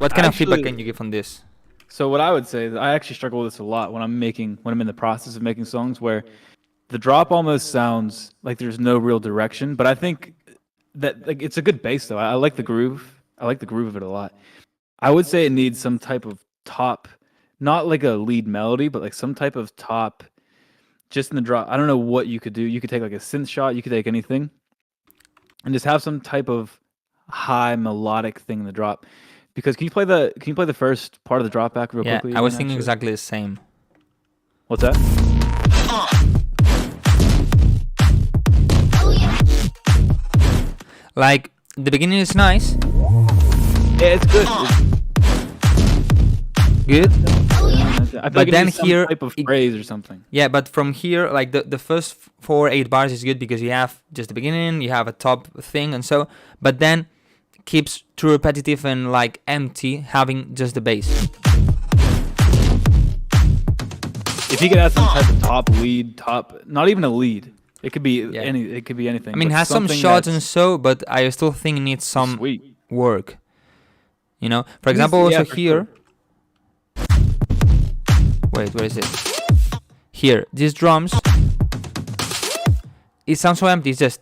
What kind of feedback Actually- can you give on this? So what I would say is I actually struggle with this a lot when I'm in the process of making songs where the drop almost sounds like there's no real direction, but I think that like it's a good bass though. I like the groove. I like the groove of it a lot. I would say it needs some type of top, not like a lead melody, but like some type of top just in the drop. I don't know what you could do. You could take like a synth shot, you could take anything and just have some type of high melodic thing in the drop. Because can you play the first part of the drop back real Yeah, quickly? I was again, thinking actually? exactly the same. What's that? Like the beginning is nice, Yeah, it's good. good. I feel But like it then needs some here type of it- phrase or something. Yeah, but from here, like the first 4-8 bars is good because you have just the beginning, you have a top thing, and so. But then keeps too repetitive and like empty, having just the bass. If you could add some type of top lead, not even a lead. It could be Yeah. It could be anything. I mean, it but has some something shots and that's so, but I still think it needs some sweet. work. You know, for Needs- example, yeah, also for here. Wait, where is it? Here, these drums. It sounds so empty. It's just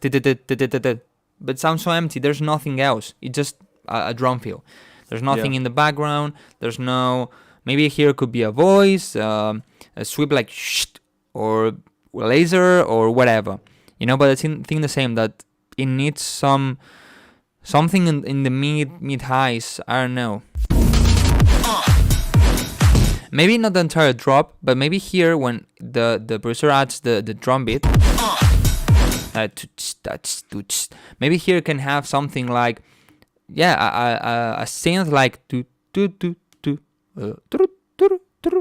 but it sounds so empty. There's nothing else. It's just a drum fill. There's nothing Yeah. in the background. There's no. Maybe here could be a voice, a sweep like shh, or laser or whatever. You know, but I think the same that it needs something in the mid highs. I don't know. Maybe not the entire drop, but maybe here when the producer adds the drum beat, maybe here can have something like, a synth like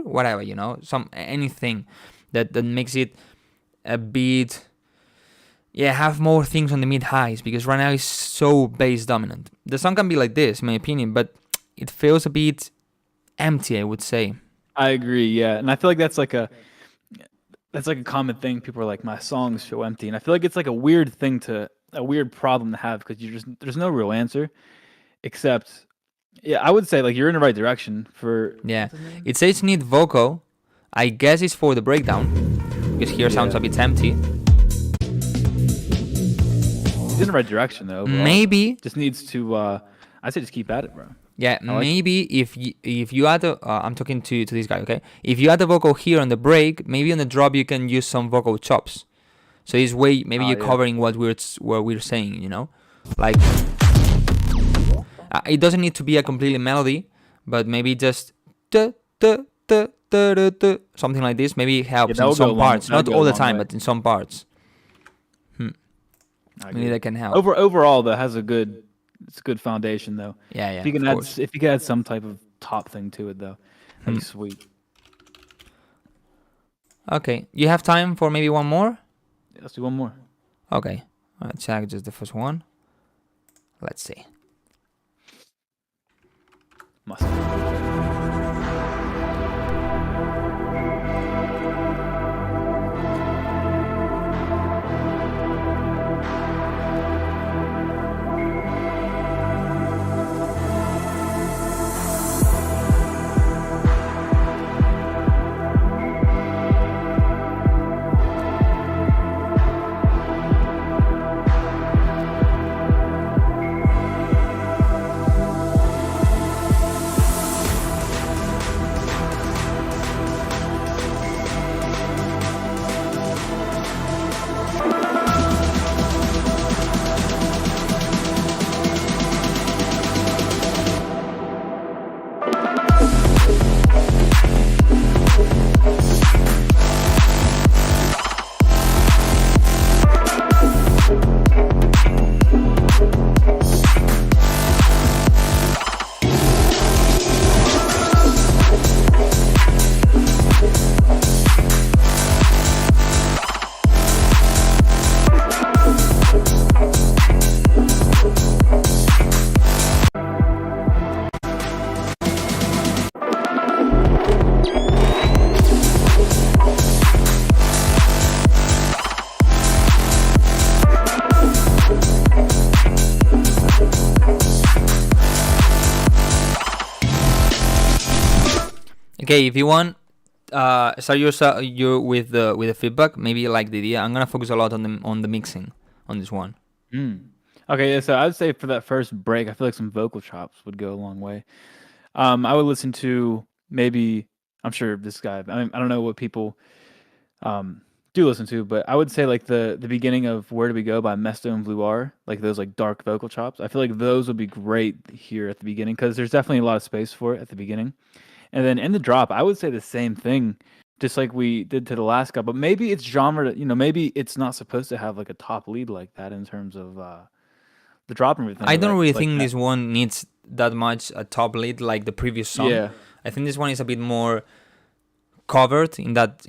whatever, you know, anything that makes it a bit, have more things on the mid highs, because right now it's so bass dominant. The song can be like this, in my opinion, but it feels a bit empty, I would say. I agree. Yeah, and I feel like that's like a common thing. People are like, my songs feel empty, and I feel like it's like a weird problem to have because there's no real answer, except, I would say like you're in the right direction for. Yeah, it says need vocal. I guess it's for the breakdown, because here sounds a bit empty. He's in the right direction though. overall. Maybe, Just needs to. I say just keep at it, bro. yeah, like maybe if you add I'm talking to this guy, okay? If you add the vocal here on the break, maybe on the drop you can use some vocal chops. So it's maybe you're yeah. covering what we're saying, you know, like it doesn't need to be a completely melody, but maybe just something like this. Maybe it helps that'll in some go a long- parts, that'll not go a all the long time, way. but in some parts. I Maybe agree. that can help. Overall, though, it's a good foundation though. Yeah, If you can of add course. if you can add some type of top thing to it though, that'd be sweet. Okay, you have time for maybe one more? Yeah, let's do one more. Okay, let's check just the first one. Let's see. Must. Okay, if you want, start your with the feedback. Maybe you like the idea. I'm gonna focus a lot on the mixing on this one. Okay, yeah, so I'd say for that first break, I feel like some vocal chops would go a long way. I would listen to maybe I'm sure this guy. I don't know what people do listen to, but I would say like the beginning of "Where Do We Go" by Mesto and Blue R, like those like dark vocal chops. I feel like those would be great here at the beginning because there's definitely a lot of space for it at the beginning. And then in the drop, I would say the same thing, just like we did to the last guy. But maybe it's genre, maybe it's not supposed to have like a top lead like that in terms of the drop and everything. I don't really like think that. this one needs that much a top lead like the previous song. Yeah. I think this one is a bit more covered in that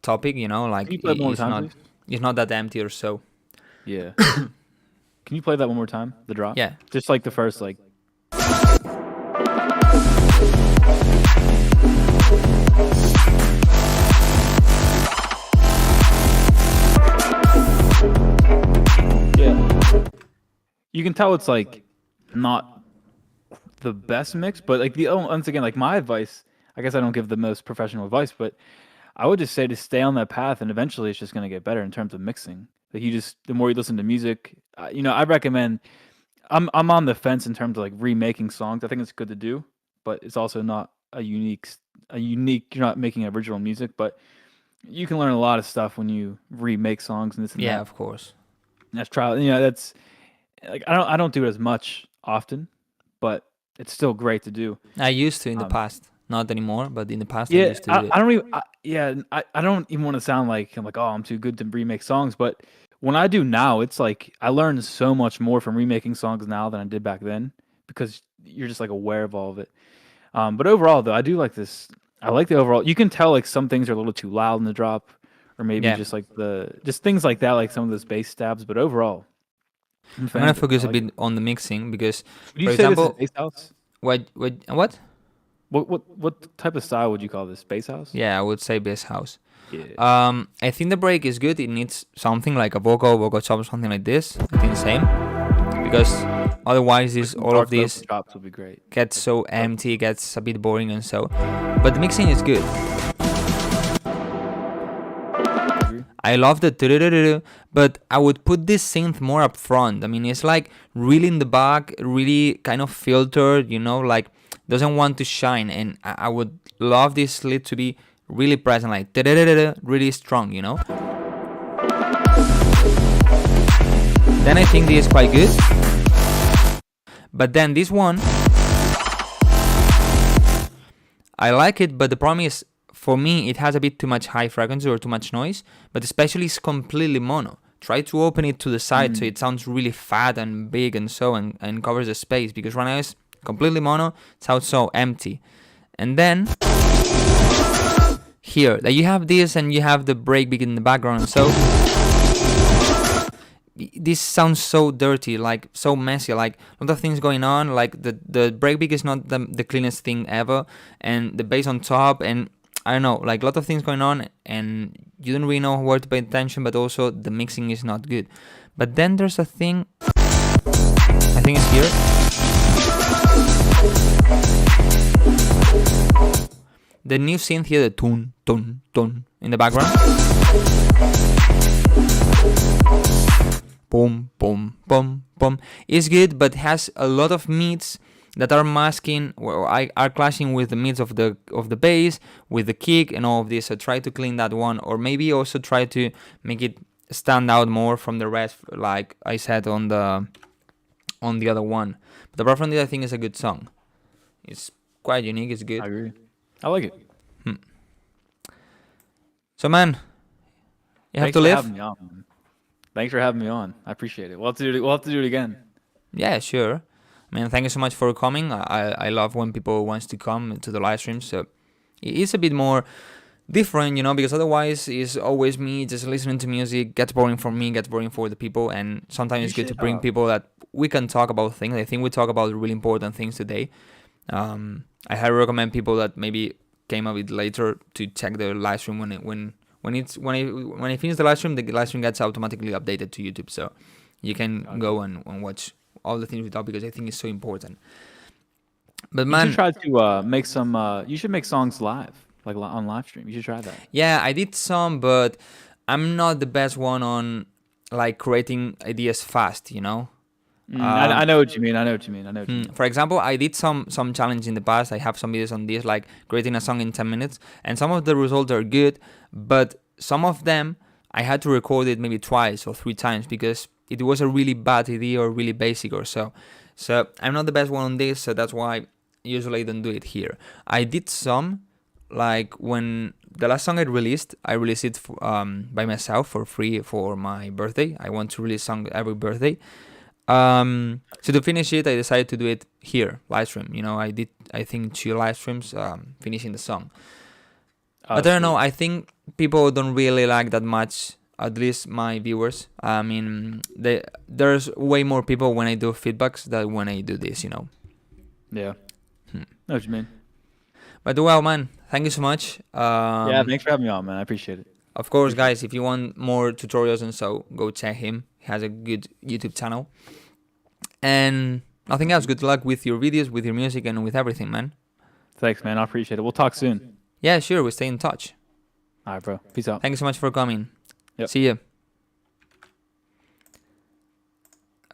topic. Like Can you play it one more it's time, not please? it's not that empty or so. Yeah. Can you play that one more time? The drop? Yeah. Just like the first like. Yeah. You can tell it's like not the best mix, but like once again, like my advice, I guess I don't give the most professional advice, but I would just say to stay on that path, and eventually it's just gonna get better in terms of mixing. Like the more you listen to music, I recommend. I'm on the fence in terms of like remaking songs. I think it's good to do, but it's also not a unique. You're not making original music, but you can learn a lot of stuff when you remake songs and this and Yeah, that. of course. That's trial. That's like I don't do it as much often, but it's still great to do. I used to in the past, not anymore, but in the past I Yeah, used to do it. I don't even. I don't even want to sound like I'm like, oh, I'm too good to remake songs. But when I do now, it's like I learn so much more from remaking songs now than I did back then because you're just like aware of all of it. But overall, though, I do like this. I like the overall. You can tell like some things are a little too loud in the drop, or maybe Yeah. just like just things like that, like some of those bass stabs. But overall, I'm gonna focus a bit on the mixing because, Would you for say example, this is bass house? what? What type of style would you call this? Bass house? Yeah, I would say bass house. Yeah. I think the break is good. It needs something like a vocal chop or something like this. I think the same because otherwise all of this chops would be great. gets so empty, gets a bit boring and so. But the mixing is good. I love the do-do-do-do-do, but I would put this synth more up front. I mean, it's like really in the back, really kind of filtered, like doesn't want to shine. And I would love this lead to be really present, like da-da-da-da-da, really strong, Then I think this is quite good. But then this one, I like it, but the problem is, for me, it has a bit too much high frequency or too much noise, but especially it's completely mono. Try to open it to the side so it sounds really fat and big and so, and covers the space, because right now it's completely mono, it sounds so empty. And then, here, that you have this and you have the breakbeat in the background, so this sounds so dirty, like so messy, like a lot of things going on, like the breakbeat is not the cleanest thing ever, and the bass on top, and I don't know, like a lot of things going on, and you don't really know where to pay attention, but also the mixing is not good. But then there's a thing, I think it's here. The new synth here, the tune, tune, tune, in the background. Boom, boom, boom, boom. Is good, but has a lot of mids that are masking or are clashing with the mids of the bass, with the kick and all of this. So try to clean that one, or maybe also try to make it stand out more from the rest, like I said on the other one. But apart from this, I think it's a good song. It's quite unique. It's good. I agree. I like it. So man, you have to live. Thanks for having me on. I appreciate it. We'll have to do it again. Yeah, sure. I mean, thank you so much for coming. I love when people wants to come to the live stream. So it's a bit more different, because otherwise it's always me just listening to music. Gets boring for me, gets boring for the people, and sometimes it's good to bring people that we can talk about things. I think we talk about really important things today. I highly recommend people that maybe came a bit later to check the live stream when I finish the live stream gets automatically updated to YouTube, so you can go and watch all the things we talk, because I think it's so important. But man, you should try to make some. You should make songs live. like on live stream. You should try that. Yeah, I did some, but I'm not the best one on like creating ideas fast, you know. I know what you mean. I know what you mean. For example, I did some challenge in the past. I have some videos on this, like creating a song in 10 minutes, and some of the results are good, but some of them I had to record it maybe twice or 3 times because it was a really bad idea or really basic or so. So I'm not the best one on this, so that's why usually I don't do it here. I did some, like when the last song I released it for, by myself for free for my birthday. I want to release song every birthday. So to finish it, I decided to do it here, live stream. You know, I did, I think, 2 live streams, finishing the song. But I don't know, I think people don't really like that much, at least my viewers. I mean, there's way more people when I do feedbacks than when I do this, you know. Yeah. Know what you mean. But well, man, thank you so much. Yeah, thanks for having me on, man. I appreciate it. Of course, guys, if you want more tutorials and so, go check him. He has a good YouTube channel. And nothing else. Good luck with your videos, with your music, and with everything, man. Thanks, man. I appreciate it. We'll talk soon. Yeah, sure. We stay in touch. All right, bro. Peace out. Thank you so much for coming. Yep. See you.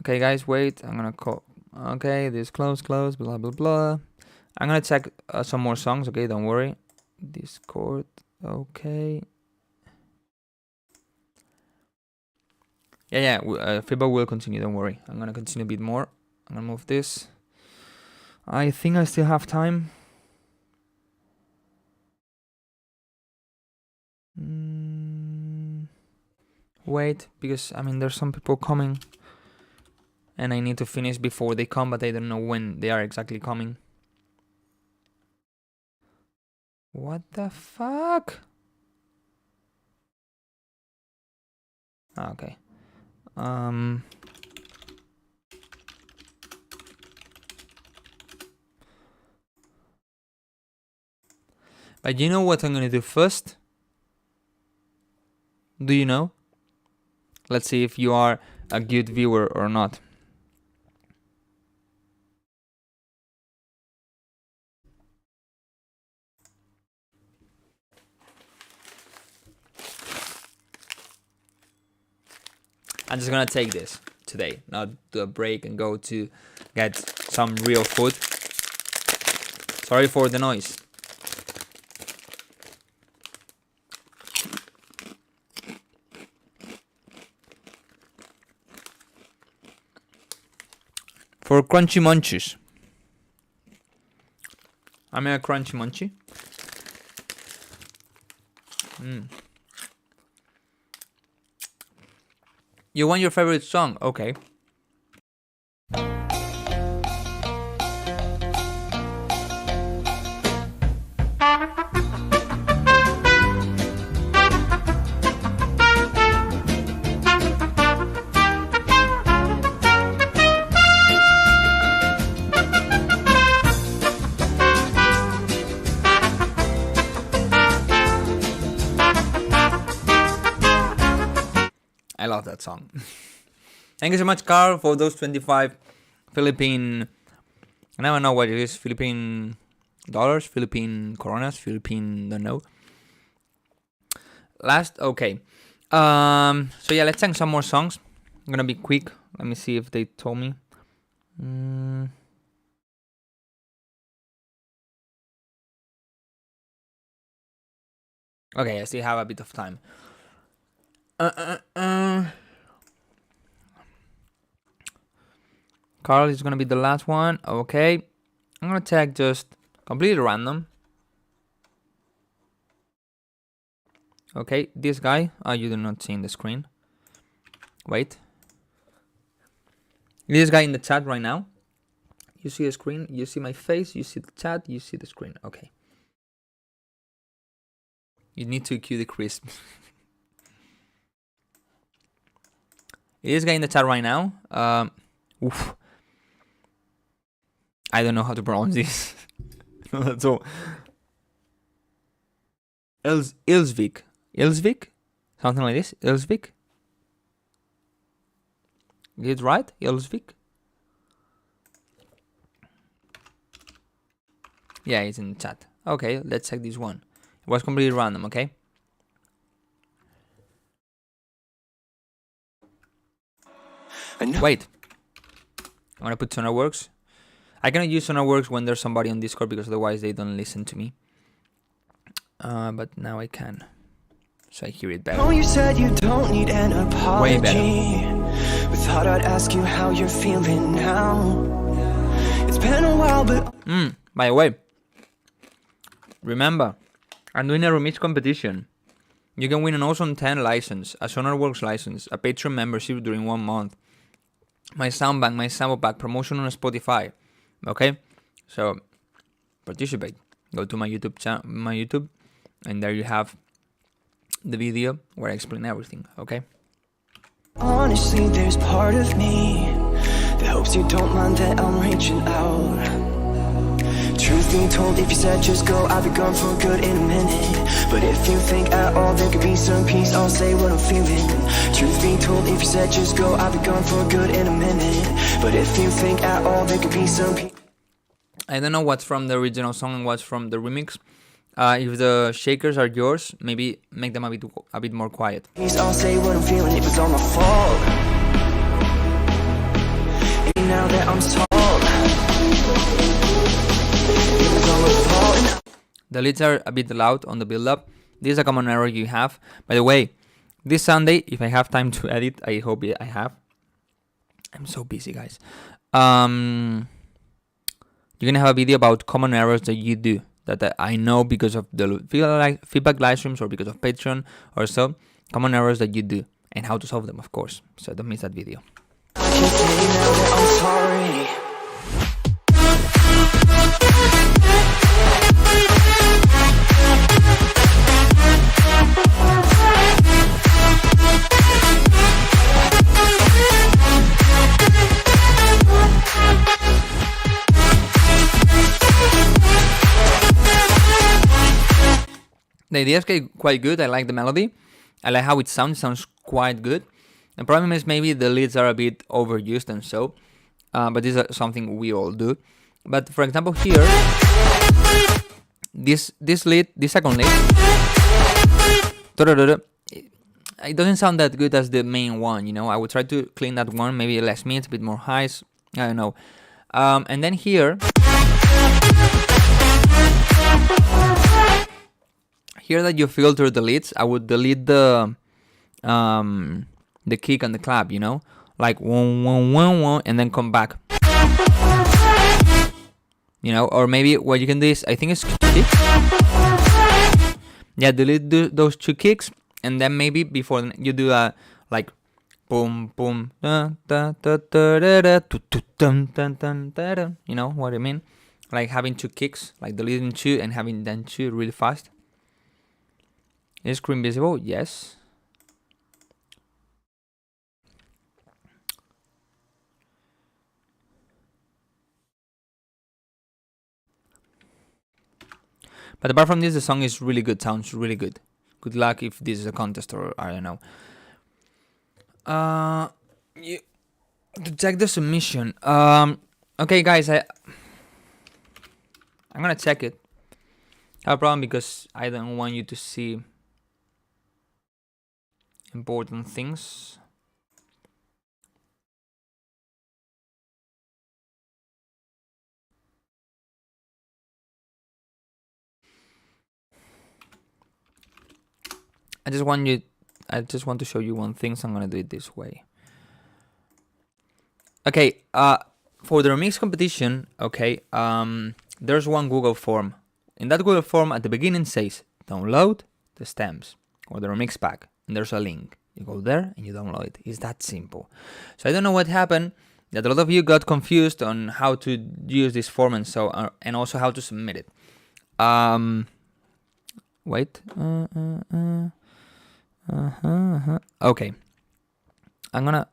Okay, guys, wait. I'm gonna call. Okay, this close, blah, blah, blah. I'm gonna check some more songs. Okay, don't worry. Discord. Okay. Yeah. Feedback will continue. Don't worry. I'm gonna continue a bit more. I'm gonna move this. I think I still have time. Wait, because I mean, there's some people coming, and I need to finish before they come, but I don't know when they are exactly coming. What the fuck? Okay. But you know what I'm gonna do first? Do you know? Let's see if you are a good viewer or not. I'm just gonna take this today, not do a break and go to get some real food. Sorry for the noise. For crunchy munchies. I'm a crunchy munchie. You want your favorite song? Okay. I love that song. Thank you so much, Carl, for those 25 Philippine... I never know what it is. Philippine dollars? Philippine coronas? Philippine... don't know. Okay. So yeah, let's sing some more songs. I'm gonna be quick. Let me see if they told me. Okay, I still have a bit of time. Carl is gonna be the last one. Okay, I'm gonna tag just completely random. Okay, this guy. You do not see in the screen. Wait. This guy in the chat right now. You see the screen. You see my face. You see the chat. You see the screen. Okay. You need to cue the crisp. This guy in the chat right now. Oof. I don't know how to pronounce this. That's all. Ilsvik. Ilsvik? Something like this. Ilsvik? Get it right? Ilsvik? Yeah, it's in the chat. Okay, let's check this one. It was completely random, okay? Wait. I'm gonna put SonarWorks. I cannot use SonarWorks when there's somebody on Discord because otherwise they don't listen to me. But now I can. So I hear it better. Oh, you said you don't need an apology. Way better. But thought I'd ask you how you're feeling now. It's been a while, but By the way, remember, I'm doing a remix competition. You can win an Awesome 10 license, a SonarWorks license, a Patreon membership during 1 month, my sound bank, my sample pack, promotion on Spotify. Okay, so participate. Go to my YouTube, and there you have the video where I explain everything. Okay. honestly, there's part of me that hopes you don't mind that I'm reaching out. Truth be told, if you said just go, I'll be gone for good in a minute. But if you think at all there could be some peace, I'll say what I'm feeling. Truth be told, if you said just go, I'll be gone for good in a minute. But if you think at all there could be some peace. I don't know what's from the original song and what's from the remix. If the shakers are yours, maybe make them a bit more quiet. I'll say what I'm feeling if it's all my fault. And now that I'm tall, if it's all my fault. The leads are a bit loud on the build-up. This is a common error you have. By the way, this Sunday, if I have time to edit, I hope I have. I'm so busy, guys. You're gonna have a video about common errors that you do, that I know because of the feedback live streams or because of Patreon or so. Common errors that you do and how to solve them, of course. So don't miss that video. I can say now that I'm sorry. The idea is quite good. I like the melody. I like how it sounds. It sounds quite good. The problem is maybe the leads are a bit overused and so. But this is something we all do. But for example here, this lead, this second lead, it doesn't sound that good as the main one, you know. I would try to clean that one, maybe less mids, a bit more highs. I don't know. And then here that you filter the leads, I would delete the kick and the clap, you know, like 1 1 1 1, and then come back, you know. Or maybe what you can do is, I think it's kicks. Yeah, delete those 2 kicks, and then maybe before you do a like boom boom da da da da da da dun dun dun da da. You know what I mean? Like having 2 kicks, like deleting 2 and having then 2 really fast. Is screen visible? Yes. But apart from this, the song is really good. Sounds really good. Good luck if this is a contest or I don't know. To check the submission. Okay, guys, I'm gonna check it. I have a problem because I don't want you to see important things. I just want to show you one thing, so I'm gonna do it this way. Okay, for the remix competition, okay, there's one Google form. In that Google form at the beginning says download the stems or the remix pack, and there's a link. You go there and you download it. It's that simple. So I don't know what happened, that a lot of you got confused on how to use this form and so and also how to submit it. Wait. Okay. I'm gonna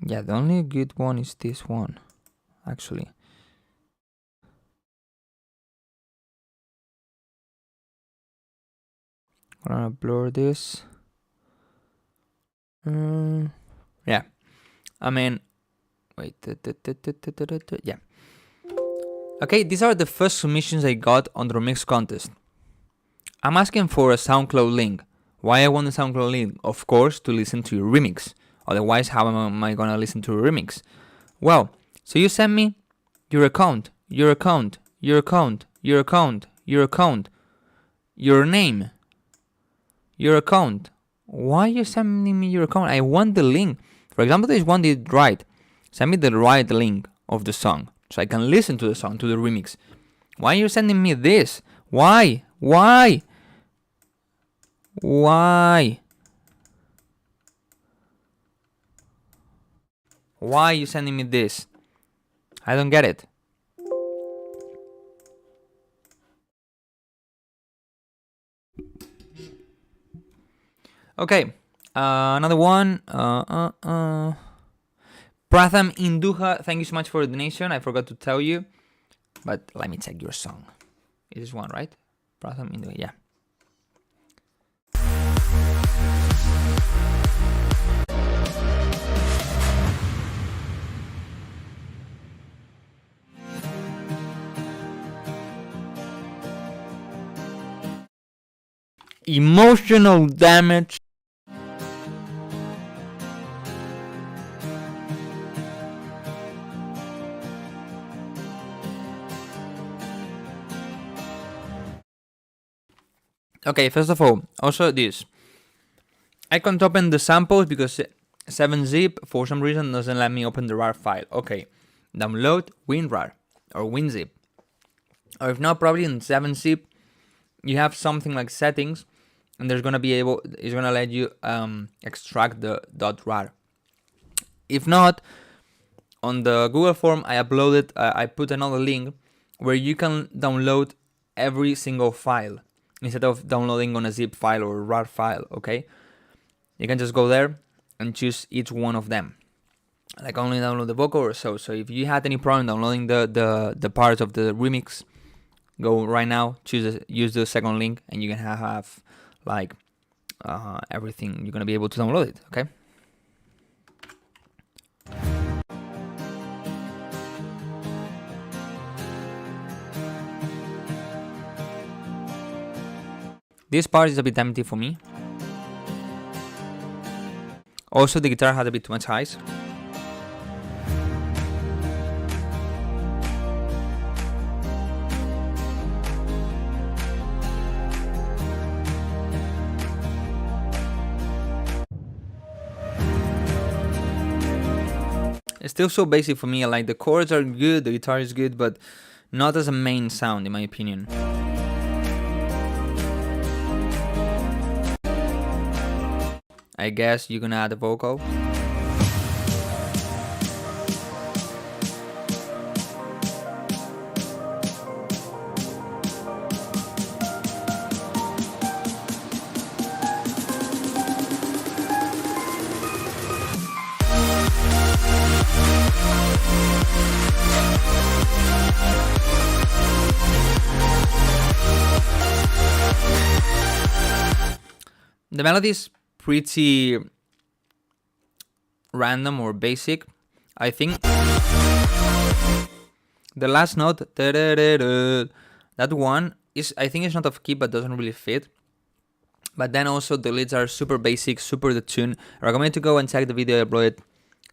yeah, the only good one is this one, actually. I'm gonna blur this. Yeah. I mean, wait. Yeah. Okay, these are the first submissions I got on the remix contest. I'm asking for a SoundCloud link. Why I want a SoundCloud link? Of course, to listen to your remix. Otherwise, how am I gonna listen to a remix? Well, so you send me your account, your name, your account. Why are you sending me your account? I want the link. For example, this one did right. Send me the right link of the song so I can listen to the song, to the remix. Why are you sending me this? Why? Why? Why? Why are you sending me this? I don't get it. Okay, another one. Pratham Induha, thank you so much for the donation. I forgot to tell you, but let me check your song. It is one, right? Pratham Induha, yeah. Emotional damage. Okay, first of all, also this. I can't open the samples because 7-zip for some reason doesn't let me open the RAR file. Okay, download WinRAR or WinZip. Or if not, probably in 7-zip you have something like settings, and it's gonna let you extract the .rar. If not, on the Google form I uploaded, I put another link where you can download every single file instead of downloading on a zip file or a RAR file. Okay, you can just go there and choose each one of them. Like only download the vocal or so. So if you had any problem downloading the parts of the remix, go right now, use the second link, and you can have like everything. You're gonna be able to download it. Okay. This part is a bit empty for me. Also, the guitar had a bit too much highs. It's still so basic for me. Like the chords are good, the guitar is good, but not as a main sound in my opinion. I guess you're gonna add a vocal. The melody is pretty random or basic. I think the last note, that one is, I think it's not off key but doesn't really fit. But then also the leads are super basic, super the tune. I recommend to go and check the video I uploaded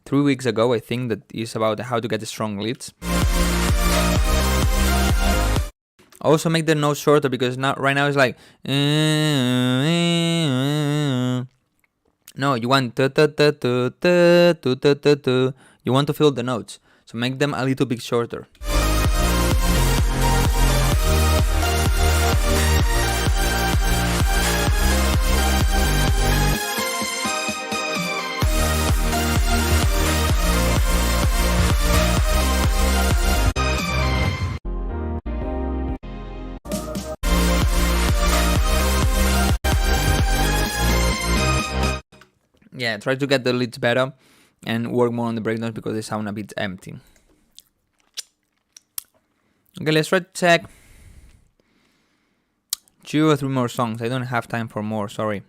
3 weeks ago. I think that is about how to get the strong leads. Also make the note shorter because right now it's like no, you want you want to fill the notes, so make them a little bit shorter. Yeah, try to get the leads better and work more on the breakdowns because they sound a bit empty. Okay, let's try to check 2 or 3 more songs. I don't have time for more, sorry.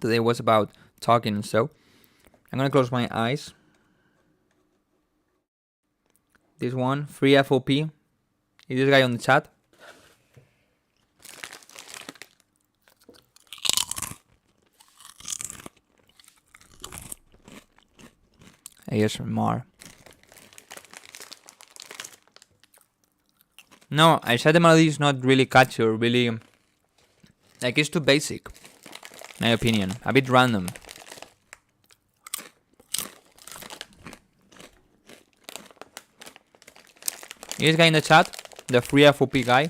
Today was about talking, so I'm gonna close my eyes. This one, Free FOP, Is this guy on the chat? ASMR. No, I said the melody is not really catchy or really... Like, it's too basic. My opinion. A bit random. This guy in the chat, the free FOP guy.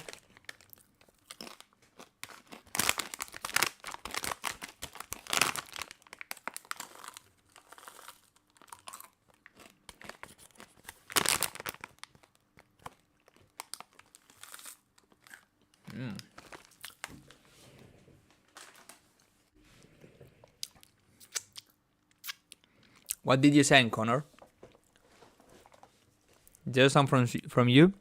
What did you say, Connor? There's some from you?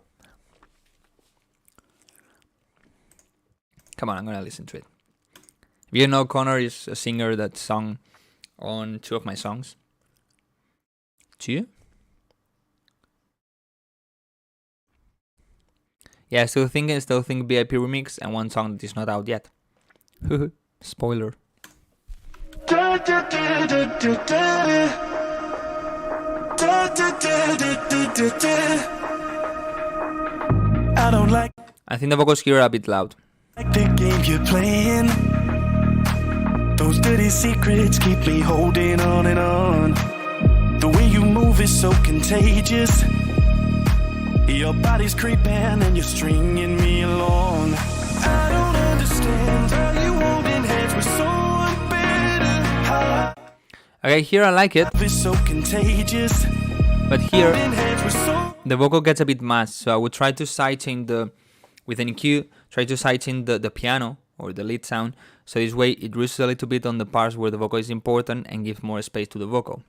Come on, I'm gonna listen to it. You know, Connor is a singer that sung on 2 of my songs. 2? Yeah, still think VIP remix and 1 song that is not out yet. Spoiler. I don't like I think the vocals here are a bit loud. the game you're playing. Those dirty secrets keep me holding on and on. The way you move is so contagious. Your body's creeping and you're stringing me along. I don't understand how you holding hands with someone better. Okay, here I like it, It's so contagious. but here Holding hands with so the vocal gets a bit masked, so I would try to sidechain with an EQ, try to sidechain the piano or the lead sound, so this way it reduces a little bit on the parts where the vocal is important and gives more space to the vocal.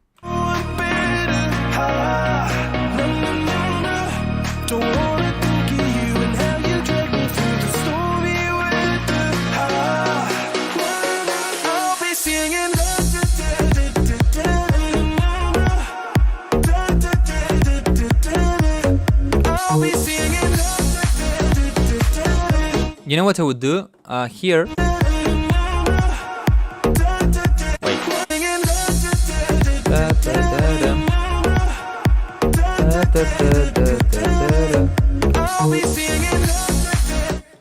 Don't wanna think of you and how you drag me through the stormy weather. I'll be singing. I'll be singing. You know what I would do? Here.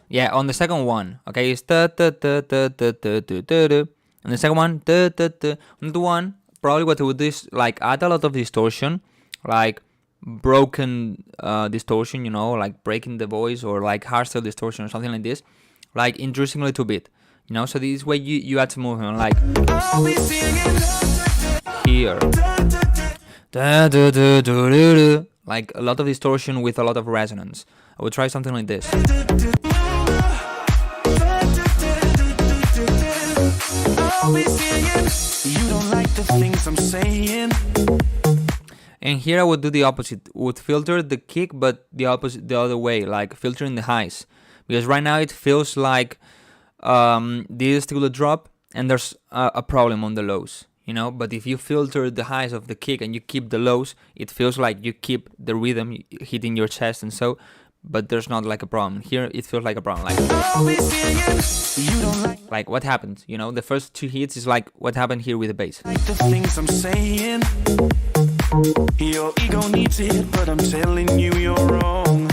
Yeah, on the second one, okay, it's and the second one, on the one, probably what I would do is like add a lot of distortion, like broken distortion, you know, like breaking the voice or like hardstyle distortion or something like this, like introducing a little bit, you know, so this way you add some movement, like here, like a lot of distortion with a lot of resonance. I would try something like this. You don't like the things I'm saying. And here I would do the opposite, would filter the kick, but the opposite, the other way, like filtering the highs, because right now it feels like this is still a drop and there's a problem on the lows, you know. But if you filter the highs of the kick and you keep the lows, it feels like you keep the rhythm hitting your chest, and so, but there's not like a problem. Here it feels like a problem, like what happened, you know. The first 2 hits is like what happened here with the bass. Like the things I'm saying. Your ego needs it, but I'm telling you you're wrong.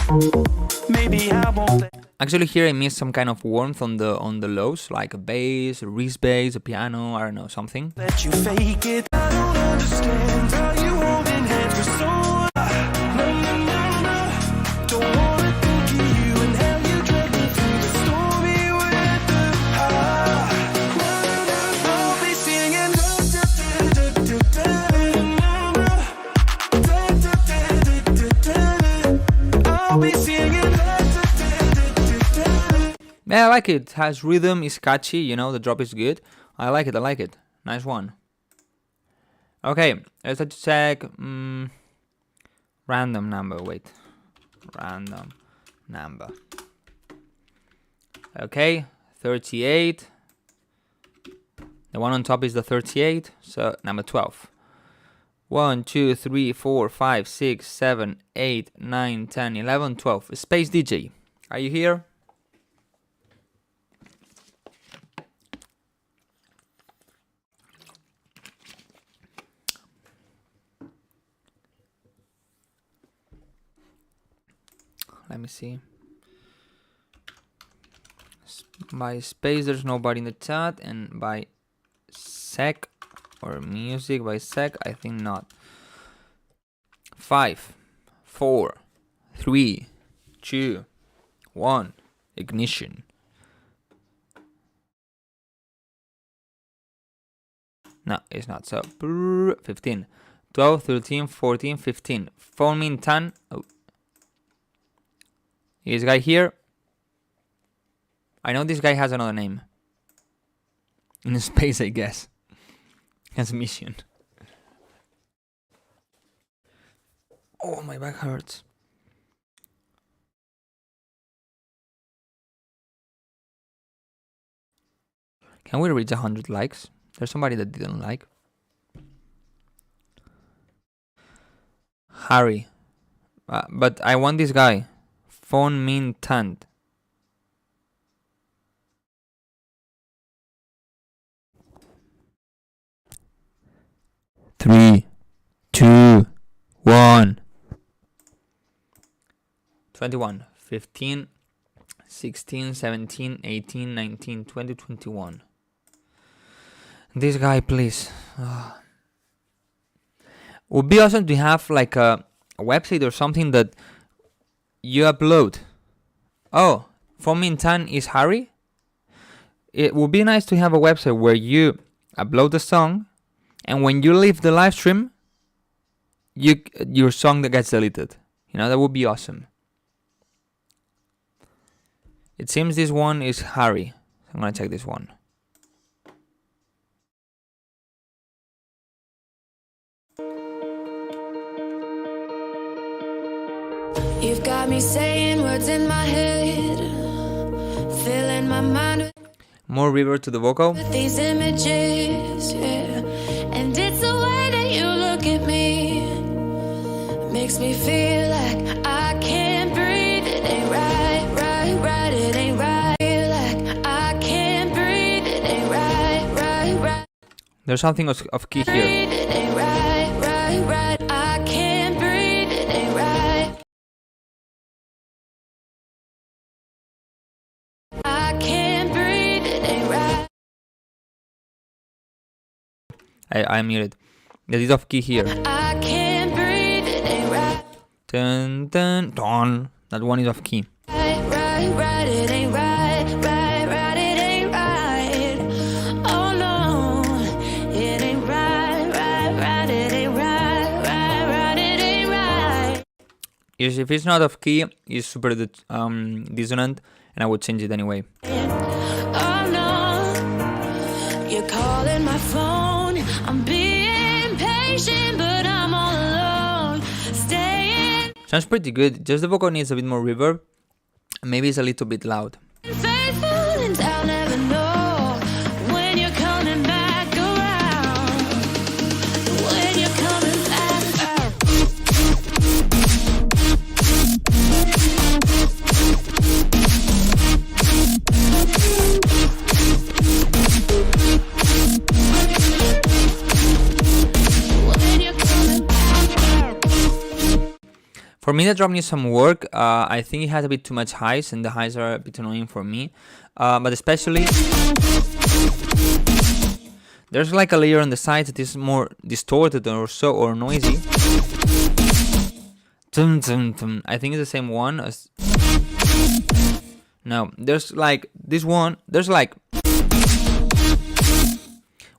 Maybe I won't. Actually, here I missed some kind of warmth on the lows, like a bass, a wrist bass, a piano, I don't know, something. Let you fake it. I don't understand how you holding hands with so. Don't wanna think of you and how you drag me through the stormy weather. I'll be singing. I'll be singing. Yeah, I like it. It has rhythm, it's catchy, you know, the drop is good. I like it, I like it. Nice one. Okay, let's try to check random number, wait. Random number. Okay, 38. The one on top is the 38, so number 12. 1, 2, 3, 4, 5, 6, 7, 8, 9, 10, 11, 12. Space DJ, are you here? Let me see. By space, there's nobody in the chat, and by sec or music by sec, I think not. 5, 4, 3, 2, 1. Ignition. No, it's not. So 15, 12, 13, 14, 15. Phone me in 10. Oh. This guy here. I know this guy has another name. In space, I guess. Has a mission. Oh, my back hurts. Can we reach 100 likes? There's somebody that didn't like. Harry. But I want this guy. Phone Min Tant. Three, 2, 1. 21, 15, 16, 17, 18, 19, 20, 21. This guy, please. Would be awesome to have like a website or something that you upload. Oh, Phone Min Tan is Harry? It would be nice to have a website where you upload the song, and when you leave the live stream, your song that gets deleted. You know, that would be awesome. It seems this one is Harry. I'm gonna check this one. You've got me saying words in my head, filling my mind with More reverb to the vocal. these images, yeah. And it's the way that you look at me, makes me feel like I can't breathe. It ain't right, right, right. It ain't right. Feel like I can't breathe. It ain't right, right, right. There's something of key here. It ain't right, right, right. I can't breathe. It ain't right. I can't breathe. It ain't right. I muted. That is off key here. I can't breathe. It ain't right. Dun dun dun. That one is off key. Right, right, right. It ain't right, right, right. It ain't right. Oh no, it ain't right, right, right. It ain't right, right, right. It ain't right. Yes, if it's not off key, it's super dissonant, and I would change it anyway. Oh no, you're calling my phone. I'm being patient, but I'm all alone. Staying Sounds pretty good. Just the vocal needs a bit more reverb. Maybe it's a little bit loud. faithful, and I'll never know when you're coming back around. When you're coming back around. When you're coming back around. For me, that drop needs some work. I think it has a bit too much highs, and the highs are a bit annoying for me. But especially, there's like a layer on the sides that is more distorted or noisy. Tum, tum, tum. I think it's the same one as. No, there's like this one. There's like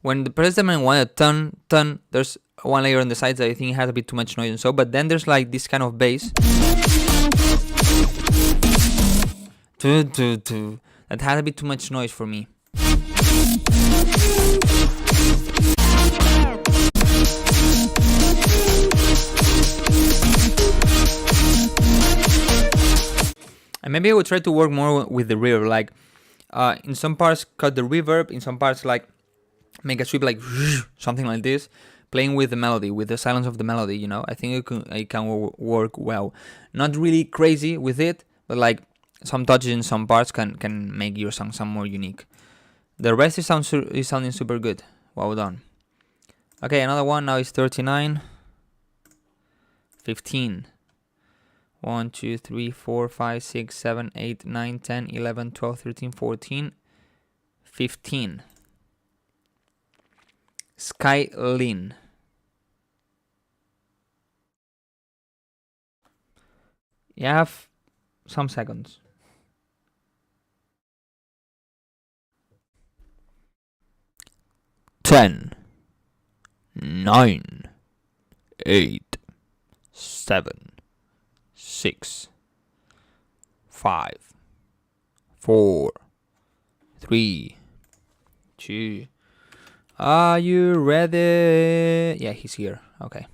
when the president wanted ton ton. There's one layer on the sides that I think has a bit too much noise and so. But then there's like this kind of bass. That has a bit too much noise for me. And maybe I would try to work more with the reverb, like in some parts cut the reverb, in some parts like make a sweep like something like this, playing with the melody, with the silence of the melody, you know. I think it can work well. Not really crazy with it, but like some touches in some parts can make your song sound more unique. The rest is sounding super good. Well done. Okay, another one now is 39. 15. 1, 2, 3, 4, 5, 6, 7, 8, 9, 10, 11, 12, 13, 14, 15. Skylin. You have some seconds. 10, 9, 8, 7, 6, 5, 4, 3, 2. Are you ready? Yeah, he's here. Okay.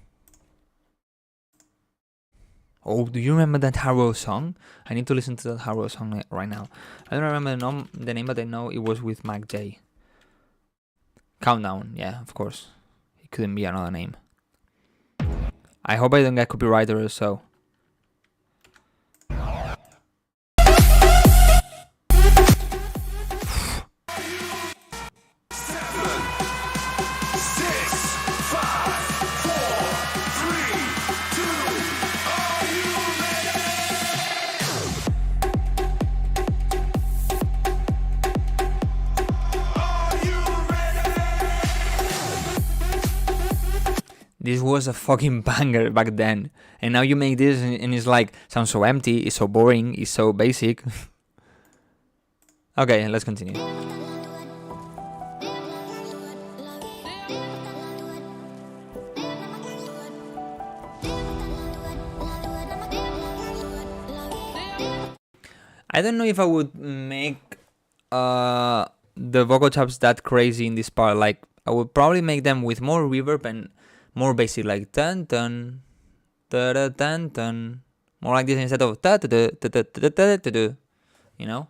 Oh, do you remember that Harrow song? I need to listen to that Harrow song right now. I don't remember the name, but I know it was with Mac J. Countdown, yeah, of course. It couldn't be another name. I hope I don't get copyrighted or so. This was a fucking banger back then. And now you make this and it's like, sounds so empty, it's so boring, it's so basic. Okay, let's continue. I don't know if I would make the vocal chops that crazy in this part. Like, I would probably make them with more reverb and more basic, like dun dun da da dun dun, more like this instead of da da da da da da da da, you know.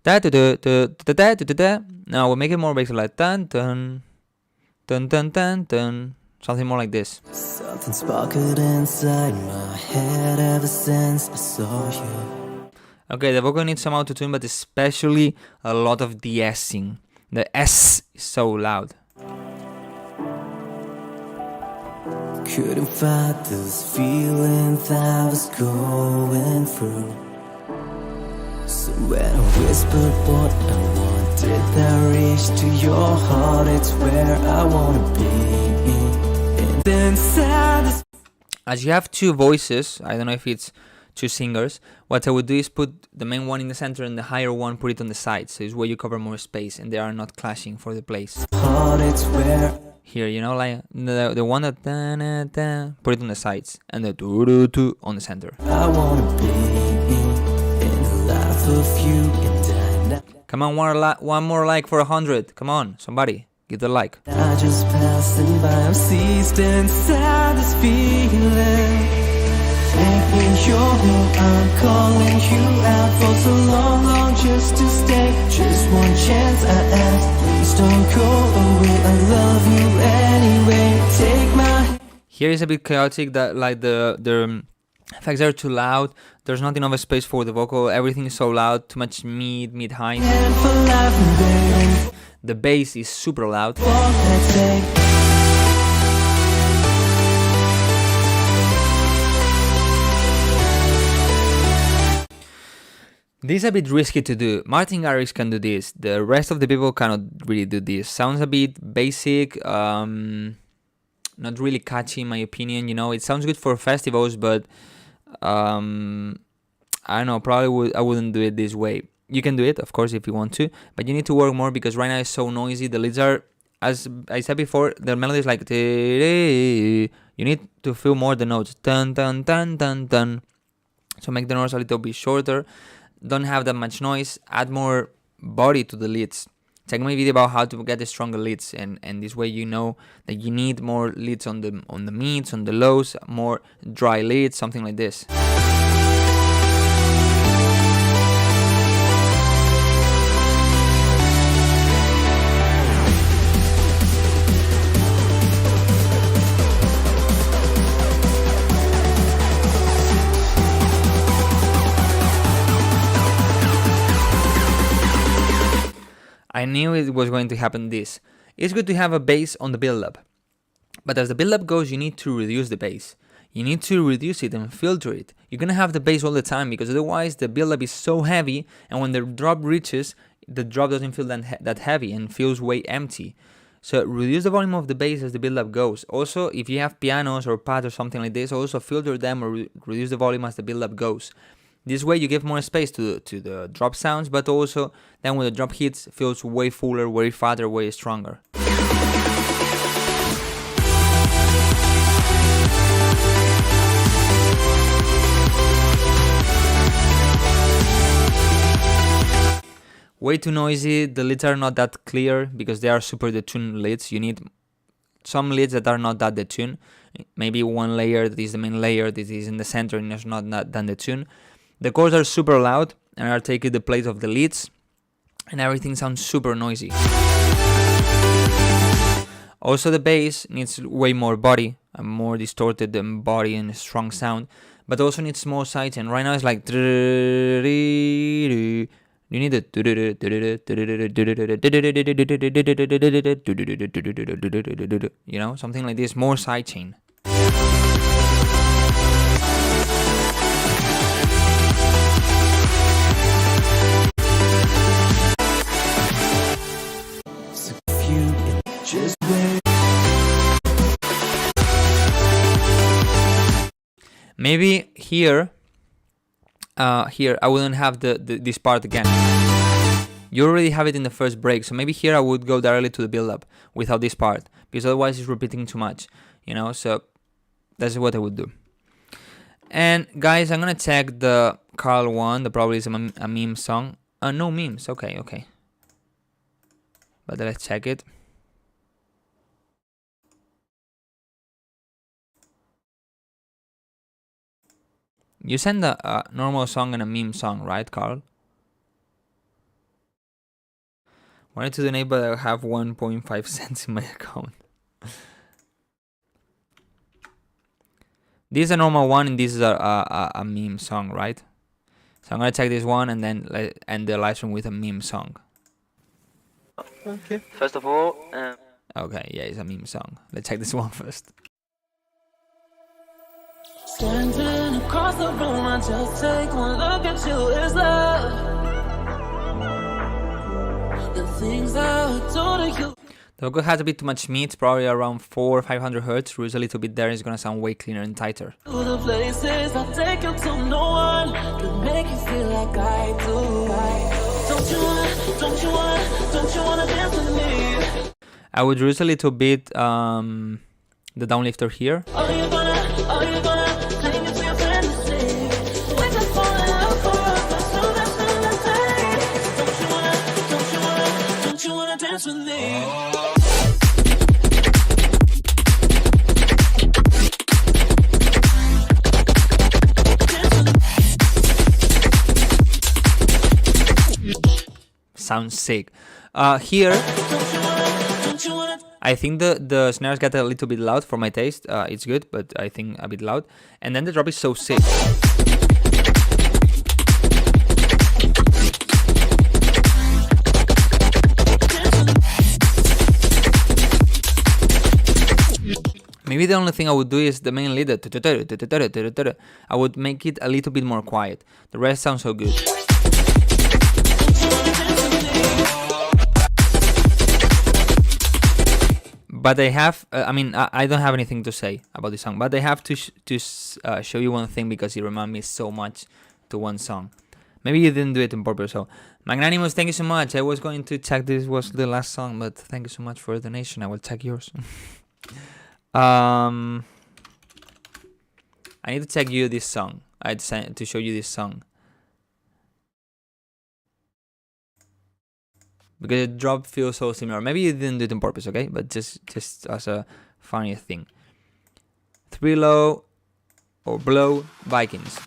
Da da da da da da da da. Now we'll make it more basic, like dun dun dun dun dun dun, something more like this. Something sparkled inside my head ever since I saw you. Okay, the vocal needs some auto-tune, but especially a lot of de-essing. The S is so loud. Couldn't fight this feeling that I was going through. So when I whispered what I wanted, that reached to your heart. It's where I wanna be. And inside this. As you have two voices, I don't know if it's two singers, what I would do is put the main one in the center and the higher one put it on the sides, so it's where you cover more space and they are not clashing for the place. Here, you know, like the one that da, da, da, put it on the sides and the do do do on the center. I wanna be in the life of you and come on, one more like for 100. Come on, somebody, give the like. I just passing by, I'm seized inside this feeling. Making your home, I'm calling you out for so long, just to stay. Just one chance I ask, please don't go away. I love you anyway. Take my. Here is a bit chaotic. That like the effects are too loud. There's not enough space for the vocal. Everything is so loud. Too much mid high. The bass is super loud. This is a bit risky to do. Martin Garrix can do this. The rest of the people cannot really do this. Sounds a bit basic, not really catchy in my opinion. You know, it sounds good for festivals, but I don't know. Probably I wouldn't do it this way. You can do it, of course, if you want to, but you need to work more because right now it's so noisy. The leads are, as I said before, the melody is like. You need to feel more the notes. Dun dun dun dun dun. So make the notes a little bit shorter. Don't have that much noise, add more body to the leads. Check my video about how to get the stronger leads, and this way you know that you need more leads on the mids, on the lows, more dry leads, something like this. I knew it was going to happen this. It's good to have a bass on the build-up. But as the build-up goes, you need to reduce the bass. You need to reduce it and filter it. You're gonna have the bass all the time because otherwise the build-up is so heavy, and when the drop reaches, the drop doesn't feel that heavy and feels way empty. So reduce the volume of the bass as the build-up goes. Also, if you have pianos or pads or something like this, also filter them or reduce the volume as the build-up goes. This way you give more space to the drop sounds, but also then when the drop hits, it feels way fuller, way fatter, way stronger. Way too noisy, the leads are not that clear because they are super detuned leads. You need some leads that are not that detuned. Maybe one layer that is the main layer, that is in the center and is not that detuned. The chords are super loud and are taking the place of the leads, and everything sounds super noisy. Also the bass needs way more body, a more distorted body and strong sound, but also needs more sides, and right now it's like you need it, you know, something like this, more sidechain. Maybe here I wouldn't have this part again. You already have it in the first break, so maybe here I would go directly to the build-up without this part, because otherwise it's repeating too much, you know, so that's what I would do. And guys, I'm gonna check the Carl one, that probably is a meme song. No memes, okay. But let's check it. You send a normal song and a meme song, right, Carl? Wanted to donate, but I have 1.5 cents in my account. This is a normal one, and this is a meme song, right? So I'm gonna check this one and then end the live stream with a meme song. Okay. First of all, okay, yeah, it's a meme song. Let's check this one first. Standing across the room, I just take one look at you, is love. The things I do to you. The vocal has a bit too much meat, probably around 400 or 500 hertz. Reduce a little bit there, it's gonna sound way cleaner and tighter. The places I take you to, no one could make you feel like I do. Don't you wanna dance with me? I would reduce a little bit the downlifter here. Are you gonna cling to your fantasy? We just fall in love for us, that's the thing. Don't you wanna dance with me? Sounds sick. Here, I think the snares get a little bit loud for my taste. It's good, but I think a bit loud. And then the drop is so sick. Maybe the only thing I would do is the main lead. I would make it a little bit more quiet. The rest sounds so good. But I have, I don't have anything to say about this song, but I have to show you one thing because it reminds me so much to one song. Maybe you didn't do it on purpose, so. Magnanimous, thank you so much. I was going to check this was the last song, but thank you so much for the donation. I will check yours. I need to check you this song. I decided to show you this song. Because the drop feels so similar. Maybe you didn't do it on purpose, okay? But just as a funny thing. 3 Low or Blow Vikings.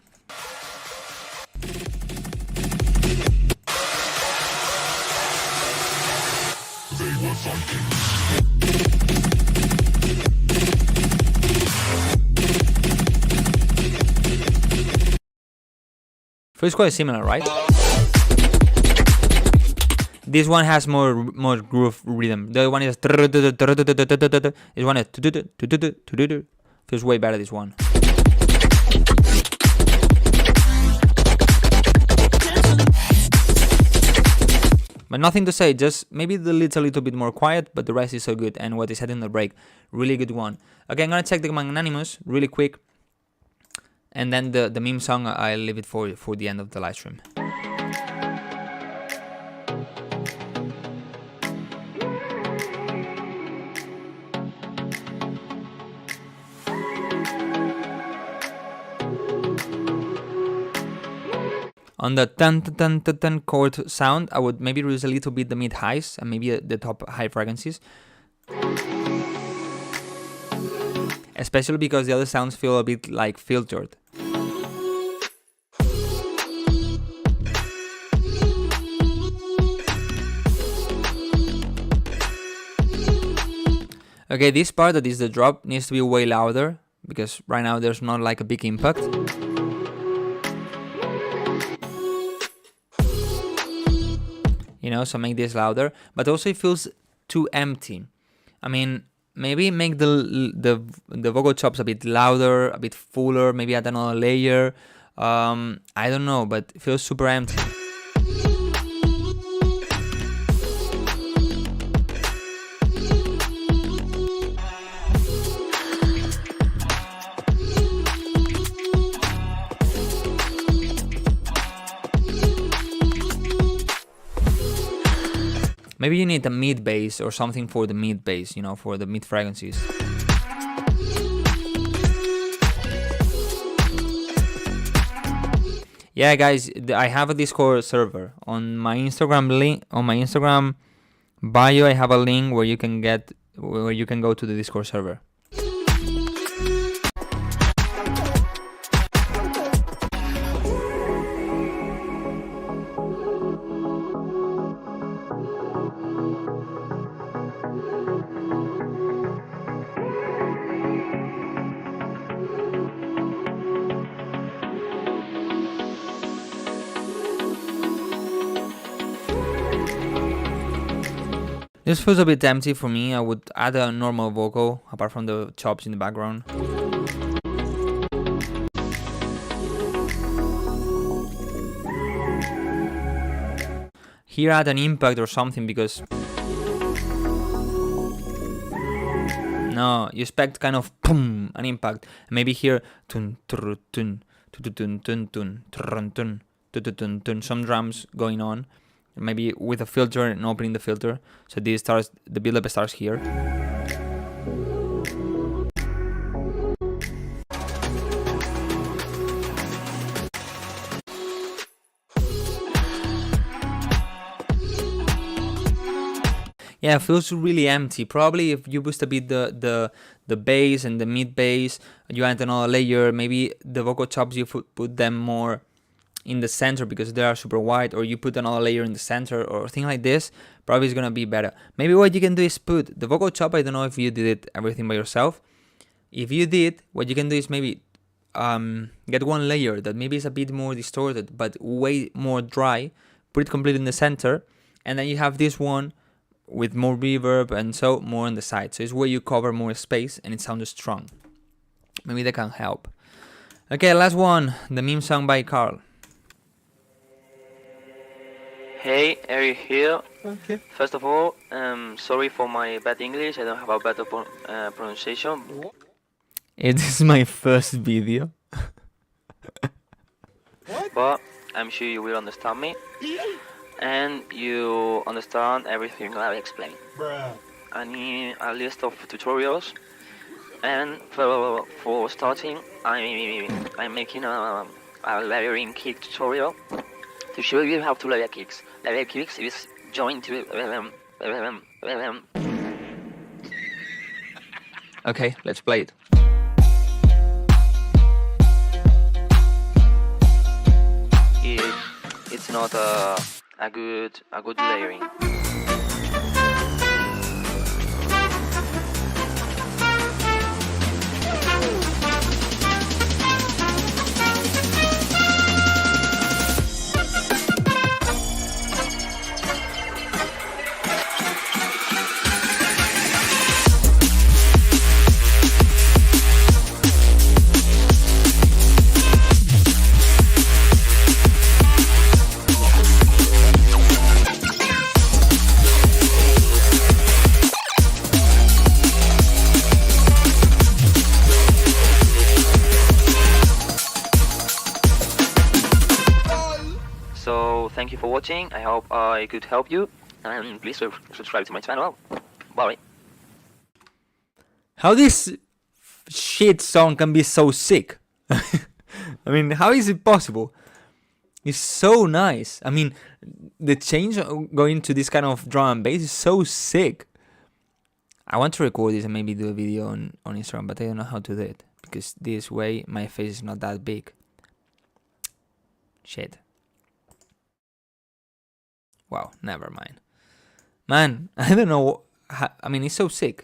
Feels quite similar, right? This one has more groove rhythm. The other one is this one is feels way better. This one. But nothing to say, just maybe the lead's a little bit more quiet, but the rest is so good. And what is heading the break, really good one. Okay, I'm gonna check the Magnanimous really quick, and then the meme song I'll leave it for the end of the live stream. On the tan chord sound, I would maybe reduce a little bit the mid highs and maybe the top high frequencies. Especially because the other sounds feel a bit like filtered. Okay, this part that is the drop needs to be way louder because right now there's not like a big impact. You know, so make this louder, but also it feels too empty. I mean, maybe make the vocal chops a bit louder, a bit fuller, maybe add another layer. I don't know, but it feels super empty. Maybe you need a mid bass or something for the mid bass, you know, for the mid frequencies. Yeah, guys, I have a Discord server on my Instagram link. On my Instagram bio, I have a link where you can go to the Discord server. This feels a bit empty for me. I would add a normal vocal apart from the chops in the background. Here add an impact or something because no, you expect kind of boom, an impact. Maybe here tun tun tun tun tun tun tun tun tun tun, some drums going on. Maybe with a filter and opening the filter, so this starts, the build-up starts here. Yeah, it feels really empty. Probably if you boost a bit the bass and the mid bass, you add another layer. Maybe the vocal chops you put them more in the center because they are super wide, or you put another layer in the center or thing like this. Probably it's gonna be better. Maybe what you can do is put the vocal chop. I don't know if you did it everything by yourself. If you did, what you can do is maybe get one layer that maybe is a bit more distorted but way more dry, put it completely in the center, and then you have this one with more reverb and so more on the side. So it's where you cover more space and it sounds strong. Maybe that can help. Okay, last one, the meme song by Carl. Hey, Eric here. Okay. First of all, sorry for my bad English. I don't have a better pronunciation. It is my first video. But I'm sure you will understand me. And you understand everything I explain. Bruh. I need a list of tutorials. And for starting, I'm making a layering kick tutorial to show you how to layer kicks. Layer kicks is joined to Okay, let's play it. It's not a good layering. So thank you for watching. I hope I could help you, and please subscribe to my channel. Bye. How this shit song can be so sick? I mean, how is it possible? It's so nice. I mean, the change going to this kind of drum and bass is so sick. I want to record this and maybe do a video on Instagram, but I don't know how to do it, because this way my face is not that big. Shit. Wow, never mind. Man, I don't know. I mean, it's so sick.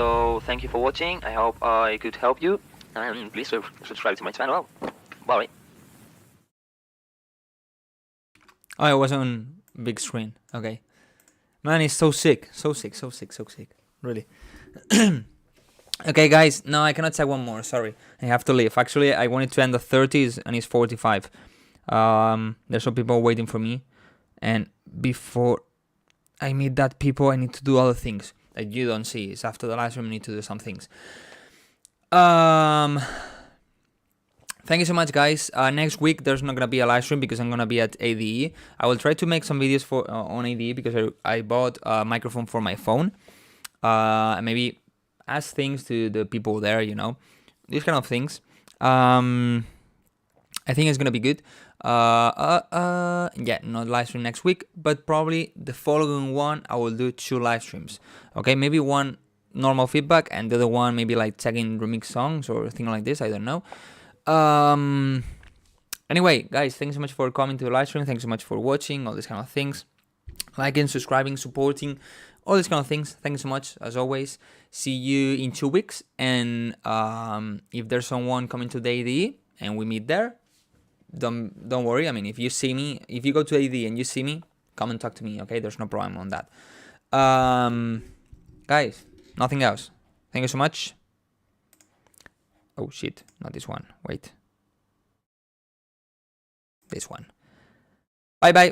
So thank you for watching. I hope I could help you, and please subscribe to my channel. Bye. Oh, it was on big screen. Okay. Man, it's so sick. So sick, so sick, so sick. Really. Okay, guys. No, I cannot say one more. Sorry. I have to leave. Actually, I wanted to end the 30s and it's 45. There's some people waiting for me. And before I meet that people, I need to do other things that you don't see. It's after the live stream, I need to do some things. Thank you so much, guys. Next week there's not gonna be a live stream because I'm gonna be at ADE. I will try to make some videos for on ADE because I bought a microphone for my phone. And maybe ask things to the people there, you know, these kind of things. I think it's gonna be good. Yeah, not live stream next week, but probably the following one I will do 2 live streams. Okay, maybe one normal feedback and the other one maybe like tagging remix songs or thing like this. I don't know. Anyway, guys, thanks so much for coming to the live stream. Thanks so much for watching, all these kind of things, liking, subscribing, supporting, all these kind of things. Thanks so much as always. See you in 2 weeks, and if there's someone coming to the ADE and we meet there, don't worry. I mean, if you see me, if you go to AD and you see me, come and talk to me, okay? There's no problem on that. Guys, nothing else. Thank you so much. Oh shit, not this one. Wait. This one. Bye bye.